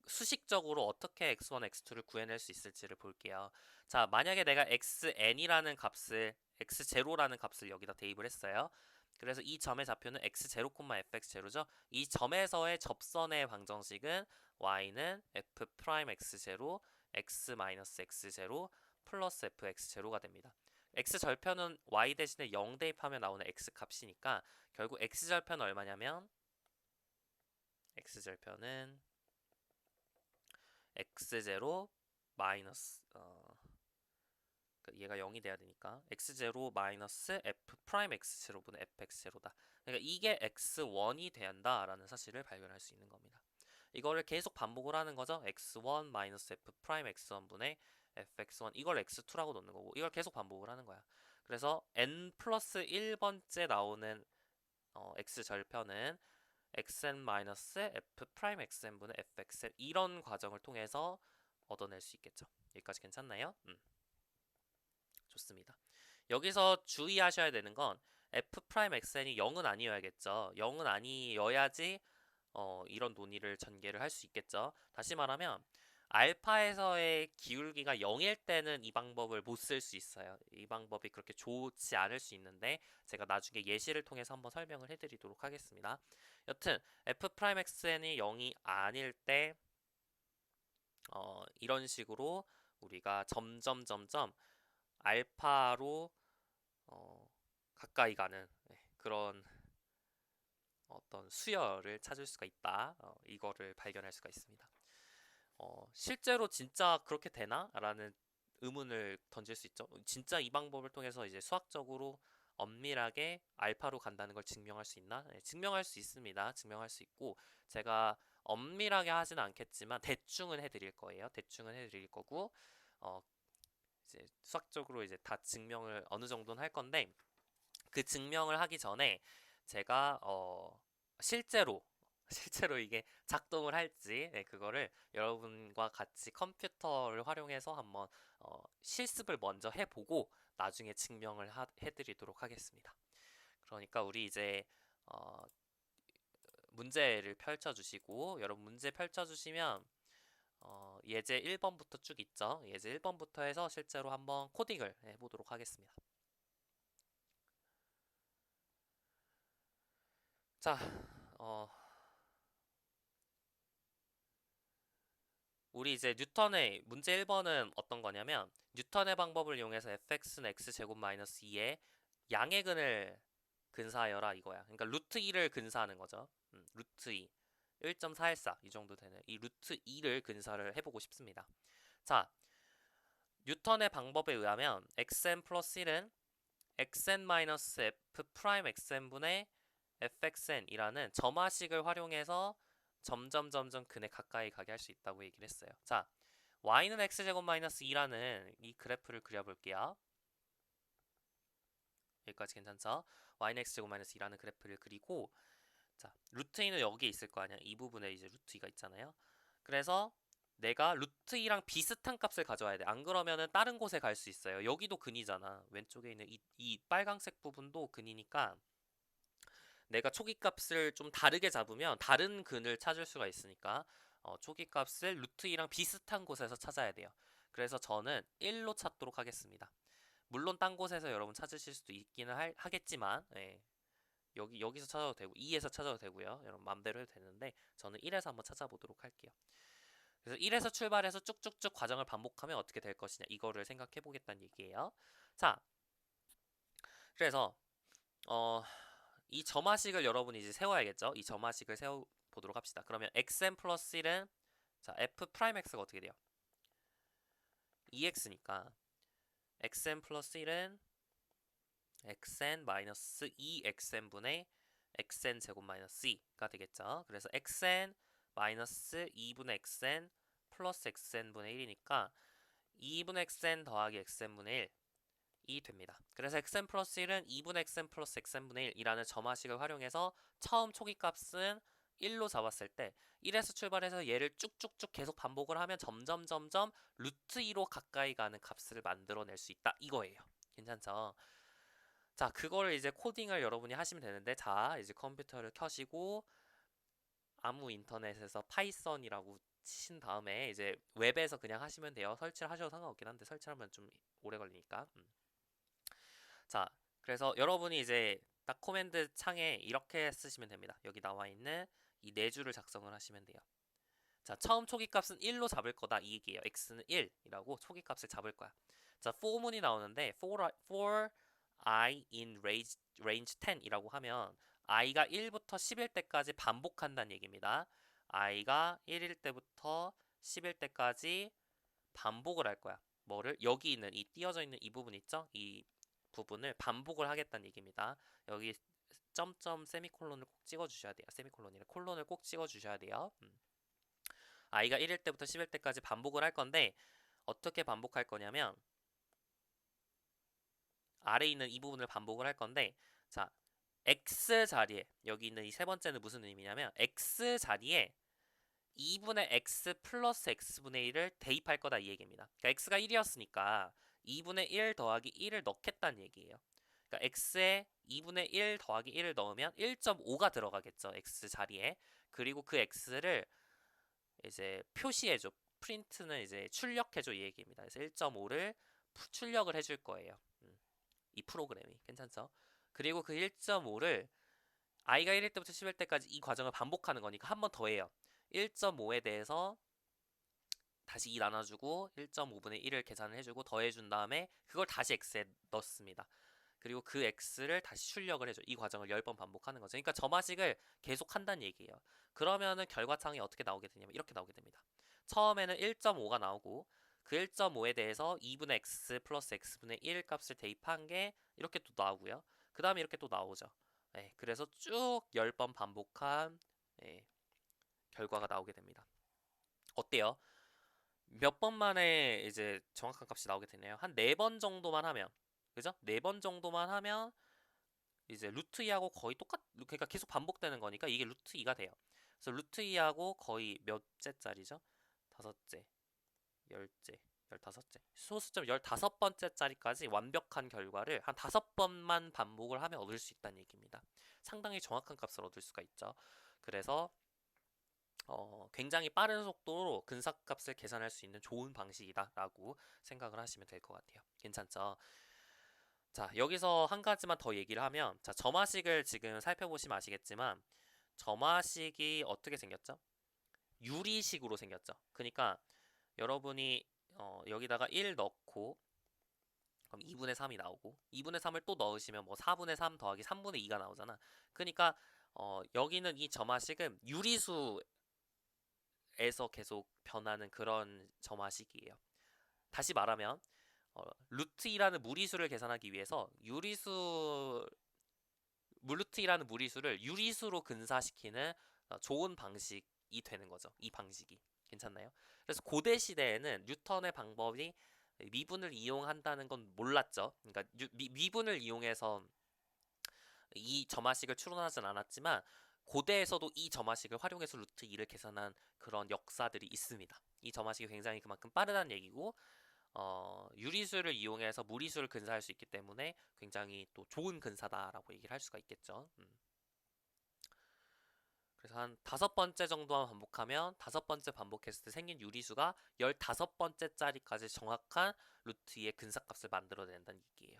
수식적으로 어떻게 x1, x2를 구해낼 수 있을지를 볼게요. 자, 만약에 내가 xn이라는 값을 x0라는 값을 여기다 대입을 했어요. 그래서 이 점의 좌표는 x0, fx0죠. 이 점에서의 접선의 방정식은 y는 f'(x0) x-x0 플러스 fx0가 됩니다. x절편은 y 대신에 0 대입하면 나오는 x 값이니까 결국 x절편은 얼마냐면 x절편은 x0 마이너스 얘가 0이 돼야 되니까 x0 마이너스 f'(x0분의 fx0다. 그러니까 이게 x1이 돼야 한다라는 사실을 발견할 수 있는 겁니다. 이거를 계속 반복을 하는 거죠. x1 마이너스 f'(x1분의 fx1 이걸 x2라고 놓는 거고 이걸 계속 반복을 하는 거야. 그래서 n 플러스 1번째 나오는 x절편은 xn-f'(xn분의 fxn 이런 과정을 통해서 얻어낼 수 있겠죠. 여기까지 괜찮나요? 좋습니다. 여기서 주의하셔야 되는 건 f'xn이 0은 아니어야겠죠. 0은 아니어야지 이런 논의를 전개를 할 수 있겠죠. 다시 말하면 알파에서의 기울기가 0일 때는 이 방법을 못 쓸 수 있어요. 이 방법이 그렇게 좋지 않을 수 있는데 제가 나중에 예시를 통해서 한번 설명을 해드리도록 하겠습니다. 여튼 f'xn이 0이 아닐 때 이런 식으로 우리가 점점 알파로 가까이 가는 그런 어떤 수열을 찾을 수가 있다. 이거를 발견할 수가 있습니다. 실제로 진짜 그렇게 되나? 라는 의문을 던질 수 있죠. 진짜 이 방법을 통해서 이제 수학적으로 엄밀하게 알파로 간다는 걸 증명할 수 있나? 네, 증명할 수 있습니다. 증명할 수 있고 제가 엄밀하게 하지는 않겠지만 대충은 해드릴 거예요. 대충은 해드릴 거고 이제 수학적으로 이제 다 증명을 어느 정도는 할 건데 그 증명을 하기 전에 제가 실제로 이게 작동을 할지 그거를 여러분과 같이 컴퓨터를 활용해서 한번 실습을 먼저 해보고 나중에 증명을 해드리도록 하겠습니다. 그러니까 우리 이제 문제를 펼쳐주시고 여러분 문제 펼쳐주시면 예제 1번부터 쭉 있죠. 예제 1번부터 해서 실제로 한번 코딩을 해보도록 하겠습니다. 자, 우리 이제 뉴턴의 문제 1번은 어떤 거냐면 뉴턴의 방법을 이용해서 fx는 x제곱 마이너스 2의 양의 근을 근사하여라 이거야. 그러니까 루트 2를 근사하는 거죠. 루트 2 1.414 이 정도 되는 이 루트 2를 근사를 해보고 싶습니다. 자, 뉴턴의 방법에 의하면 xn 플러스 1은 xn 마이너스 f 프라임 xn분의 fxn이라는 점화식을 활용해서 점점 근에 가까이 가게 할 수 있다고 얘기를 했어요. 자, y는 x제곱 마이너스 2라는 이 그래프를 그려볼게요. 여기까지 괜찮죠? y는 x제곱 마이너스 2라는 그래프를 그리고 자, 루트 2는 여기에 있을 거 아니야. 이 부분에 이제 루트 2가 있잖아요. 그래서 내가 루트 2랑 비슷한 값을 가져와야 돼. 안 그러면은 다른 곳에 갈 수 있어요. 여기도 근이잖아. 왼쪽에 있는 이 빨강색 부분도 근이니까 내가 초기값을 좀 다르게 잡으면 다른 근을 찾을 수가 있으니까 초기값을 루트 2랑 비슷한 곳에서 찾아야 돼요. 그래서 저는 1로 찾도록 하겠습니다. 물론 딴 곳에서 여러분 찾으실 수도 있기는 하겠지만 여기서 찾아도 되고 2에서 찾아도 되고요. 여러분 마음대로 해도 되는데 저는 1에서 한번 찾아보도록 할게요. 그래서 1에서 출발해서 쭉쭉쭉 과정을 반복하면 어떻게 될 것이냐 이거를 생각해 보겠다는 얘기예요. 자, 그래서 이 점화식을 여러분이 이제 세워야겠죠. 이 점화식을 세워보도록 합시다. 그러면 xn 플러스 1은 자 f 프라임 x가 어떻게 돼요? 2x니까 xn 플러스 1은 xn 마이너스 2xn분의 xn 제곱 마이너스 2가 되겠죠. 그래서 xn 마이너스 2분의 xn 플러스 xn분의 1이니까 2분의 xn 더하기 xn분의 1이 됩니다. 그래서 xn 플러스 1은 2분의 xn 플러스 xn분의 1이라는 점화식을 활용해서 처음 초기값은 1로 잡았을 때 1에서 출발해서 얘를 쭉쭉쭉 계속 반복을 하면 점점 루트 2로 가까이 가는 값을 만들어낼 수 있다 이거예요. 괜찮죠? 자, 그거를 이제 코딩을 여러분이 하시면 되는데, 자, 이제 컴퓨터를 켜시고 아무 인터넷에서 파이썬이라고 치신 다음에 이제 웹에서 그냥 하시면 돼요. 설치를 하셔도 상관없긴 한데 설치하면 좀 오래 걸리니까. 자, 그래서 여러분이 이제 딱 코맨드 창에 이렇게 쓰시면 됩니다. 여기 나와 있는 이 네 줄을 작성을 하시면 돼요. 자, 처음 초기값은 1로 잡을 거다 이 얘기예요. x는 1이라고 초기값을 잡을 거야. 자, for문이 나오는데 for I in range 10이라고 하면 i가 1부터 10일 때까지 반복한다는 얘기입니다. i가 1일 때부터 10일 때까지 반복을 할 거야. 뭐를? 여기 있는 이 띄어져 있는 이 부분 있죠? 이 부분을 반복을 하겠다는 얘기입니다. 여기 점점 세미콜론을 꼭 찍어 주셔야 돼요. 세미콜론이래. 콜론을 꼭 찍어 주셔야 돼요. i가 1일 때부터 10일 때까지 반복을 할 건데 어떻게 반복할 거냐면 아래에 있는 이 부분을 반복을 할 건데 자, x 자리에 여기 있는 이 세 번째는 무슨 의미냐면 x 자리에 2분의 x 플러스 x분의 1을 대입할 거다 이 얘기입니다. 그러니까 x가 1이었으니까 2분의 1 더하기 1을 넣겠다는 얘기예요. 그러니까 x에 2분의 1 더하기 1을 넣으면 1.5가 들어가겠죠. x 자리에. 그리고 그 x를 이제 표시해줘. 프린트는 이제 출력해줘 이 얘기입니다. 그래서 1.5를 출력을 해줄 거예요. 이 프로그램이 괜찮죠? 그리고 그 1.5를 i가 1일 때부터 10일 때까지 이 과정을 반복하는 거니까 한 번 더 해요. 1.5에 대해서 다시 2 나눠주고 1.5분의 1을 계산을 해주고 더해준 다음에 그걸 다시 x에 넣습니다. 그리고 그 x를 다시 출력을 해줘. 이 과정을 10번 반복하는 거죠. 그러니까 점화식을 계속 한다는 얘기예요. 그러면은 결과창이 어떻게 나오게 되냐면 이렇게 나오게 됩니다. 처음에는 1.5가 나오고 그 1.5에 대해서 2분의 x 플러스 x분의 1 값을 대입한 게 이렇게 또 나오고요. 그 다음에 이렇게 또 나오죠. 네, 그래서 쭉 10번 반복한 네, 결과가 나오게 됩니다. 어때요? 몇 번 만에 이제 정확한 값이 나오게 되네요. 한 4번 정도만 하면 그죠? 4번 정도만 하면 이제 루트 2하고 거의 그러니까 계속 반복되는 거니까 이게 루트 2가 돼요. 그래서 루트 2하고 거의 몇째짜리죠? 다섯째, 열째, 15째. 소수점 15번째짜리까지 완벽한 결과를 한 5번만 반복을 하면 얻을 수 있다는 얘기입니다. 상당히 정확한 값을 얻을 수가 있죠. 그래서 굉장히 빠른 속도로 근사값을 계산할 수 있는 좋은 방식이다라고 생각을 하시면 될 것 같아요. 괜찮죠? 자, 여기서 한 가지만 더 얘기를 하면, 자, 점화식을 지금 살펴보시면 아시겠지만, 점화식이 어떻게 생겼죠? 유리식으로 생겼죠. 그러니까 여러분이 여기다가 1 넣고, 그럼 2분의 3이 나오고, 2분의 3을 또 넣으시면 뭐 4분의 3 더하기 3분의 2가 나오잖아. 그러니까 여기는 이 점화식은 유리수 에서 계속 변하는 그런 점화식이에요. 다시 말하면 루트 2라는 무리수를 계산하기 위해서 루트 2라는 무리수를 유리수로 근사시키는 좋은 방식이 되는 거죠. 이 방식이. 괜찮나요? 그래서 고대 시대에는 뉴턴의 방법이 미분을 이용한다는 건 몰랐죠. 그러니까 미분을 이용해서 이 점화식을 추론하진 않았지만 고대에서도 이 점화식을 활용해서 루트 2를 계산한 그런 역사들이 있습니다. 이 점화식이 굉장히 그만큼 빠르다는 얘기고 유리수를 이용해서 무리수를 근사할 수 있기 때문에 굉장히 또 좋은 근사다라고 얘기를 할 수가 있겠죠. 그래서 한 5번째 정도만 반복하면 5번째 반복했을 때 생긴 유리수가 15번째짜리까지 정확한 루트 2의 근사값을 만들어낸다는 얘기예요.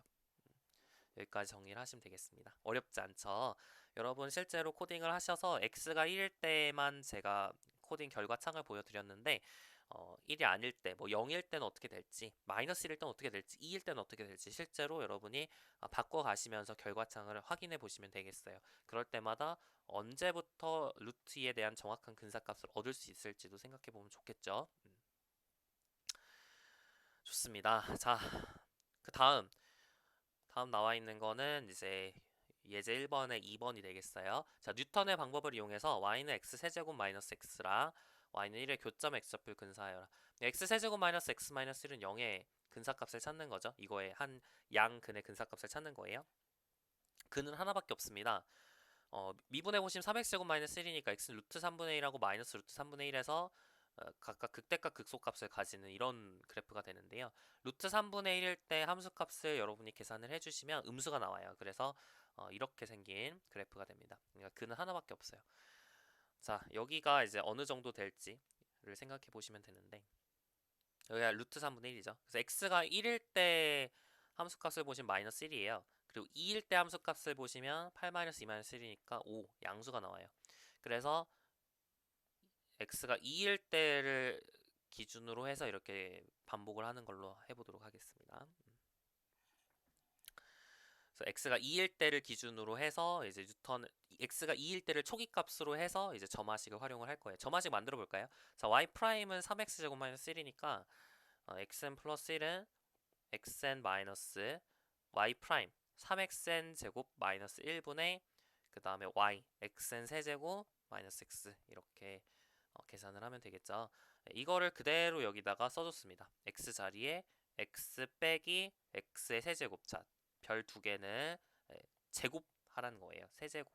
여기까지 정리를 하시면 되겠습니다. 어렵지 않죠? 여러분 실제로 코딩을 하셔서 x가 1일 때만 제가 코딩 결과창을 보여드렸는데 1이 아닐 때, 뭐 0일 때는 어떻게 될지, 마이너스 1일 때는 어떻게 될지, 2일 때는 어떻게 될지 실제로 여러분이 바꿔가시면서 결과창을 확인해 보시면 되겠어요. 그럴 때마다 언제부터 루트 2에 대한 정확한 근사값을 얻을 수 있을지도 생각해 보면 좋겠죠. 좋습니다. 자, 그 다음 나와 있는 거는 이제 예제 1번에 2번이 되겠어요. 자, 뉴턴의 방법을 이용해서 y는 x 세제곱 마이너스 x랑 y는 1의 교점 x좌표를 근사하여라. x 세제곱 마이너스 x 마이너스 1은 0의 근사값을 찾는 거죠. 이거의 한 양 근의 근사값을 찾는 거예요. 근은 하나밖에 없습니다. 미분해 보시면 3x제곱 마이너스 1이니까 x는 루트 3분의 1하고 마이너스 루트 3분의 1에서 각각 극대값 극소값을 가지는 이런 그래프가 되는데요. 루트 3분의 1일 때 함수값을 여러분이 계산을 해주시면 음수가 나와요. 그래서 이렇게 생긴 그래프가 됩니다. 그러니까 그는 하나밖에 없어요. 자, 여기가 이제 어느 정도 될지를 생각해 보시면 되는데 여기가 루트 3분의 1이죠. 그래서 x가 1일 때 함수값을 보시면 마이너스 1이에요. 그리고 2일 때 함수값을 보시면 8 마이너스 2 마이너스 1이니까 5 양수가 나와요. 그래서 x가 2일 때를 기준으로 해서 이렇게 반복을 하는 걸로 해보도록 하겠습니다. 그래서 x가 2일 때를 기준으로 해서 이제 x가 2일 때를 초기값으로 해서 이제 점화식을 활용을 할 거예요. 점화식 만들어 볼까요? 자, y 프라임은 3x 제곱 마이너스 1이니까 xn 플러스 1은 xn 마이너스 y 프라임 3xn 제곱 마이너스 1분의 그 다음에 y xn 세제곱 마이너스 x 이렇게 계산을 하면 되겠죠. 이거를 그대로 여기다가 써줬습니다. x 자리에 x 빼기 x의 세제곱. 자, 별 두 개는 제곱하라는 거예요. 세제곱.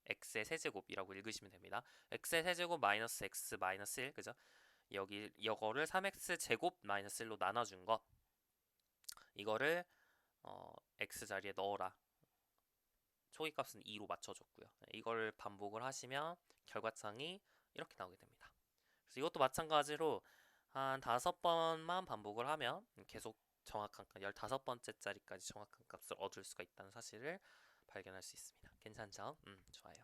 x의 세제곱이라고 읽으시면 됩니다. x의 세제곱 마이너스 x 마이너스 1 그죠? 여기 이거를 3x 제곱 마이너스 1로 나눠준 거 이거를 x 자리에 넣어라. 초기값은 2로 맞춰줬고요. 이걸 반복을 하시면 결과창이 이렇게 나오게 됩니다. 그래서 이것도 마찬가지로 한 5번만 반복을 하면 계속 정확한 15번째 짜리까지 정확한 값을 얻을 수가 있다는 사실을 발견할 수 있습니다. 괜찮죠? 좋아요.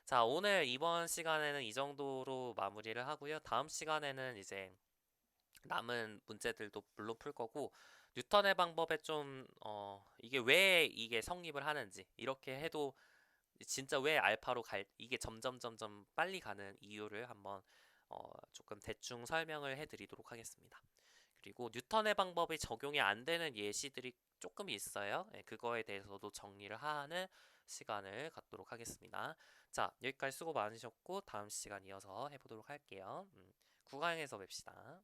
자, 오늘 이번 시간에는 이 정도로 마무리를 하고요. 다음 시간에는 이제 남은 문제들도 물론 풀 거고 뉴턴의 방법에 좀 이게 왜 이게 성립을 하는지 이렇게 해도 진짜 왜 알파로 이게 점점 빨리 가는 이유를 한번 조금 대충 설명을 해드리도록 하겠습니다. 그리고 뉴턴의 방법이 적용이 안 되는 예시들이 조금 있어요. 그거에 대해서도 정리를 하는 시간을 갖도록 하겠습니다. 자, 여기까지 수고 많으셨고 다음 시간 이어서 해보도록 할게요. 9강에서 뵙시다.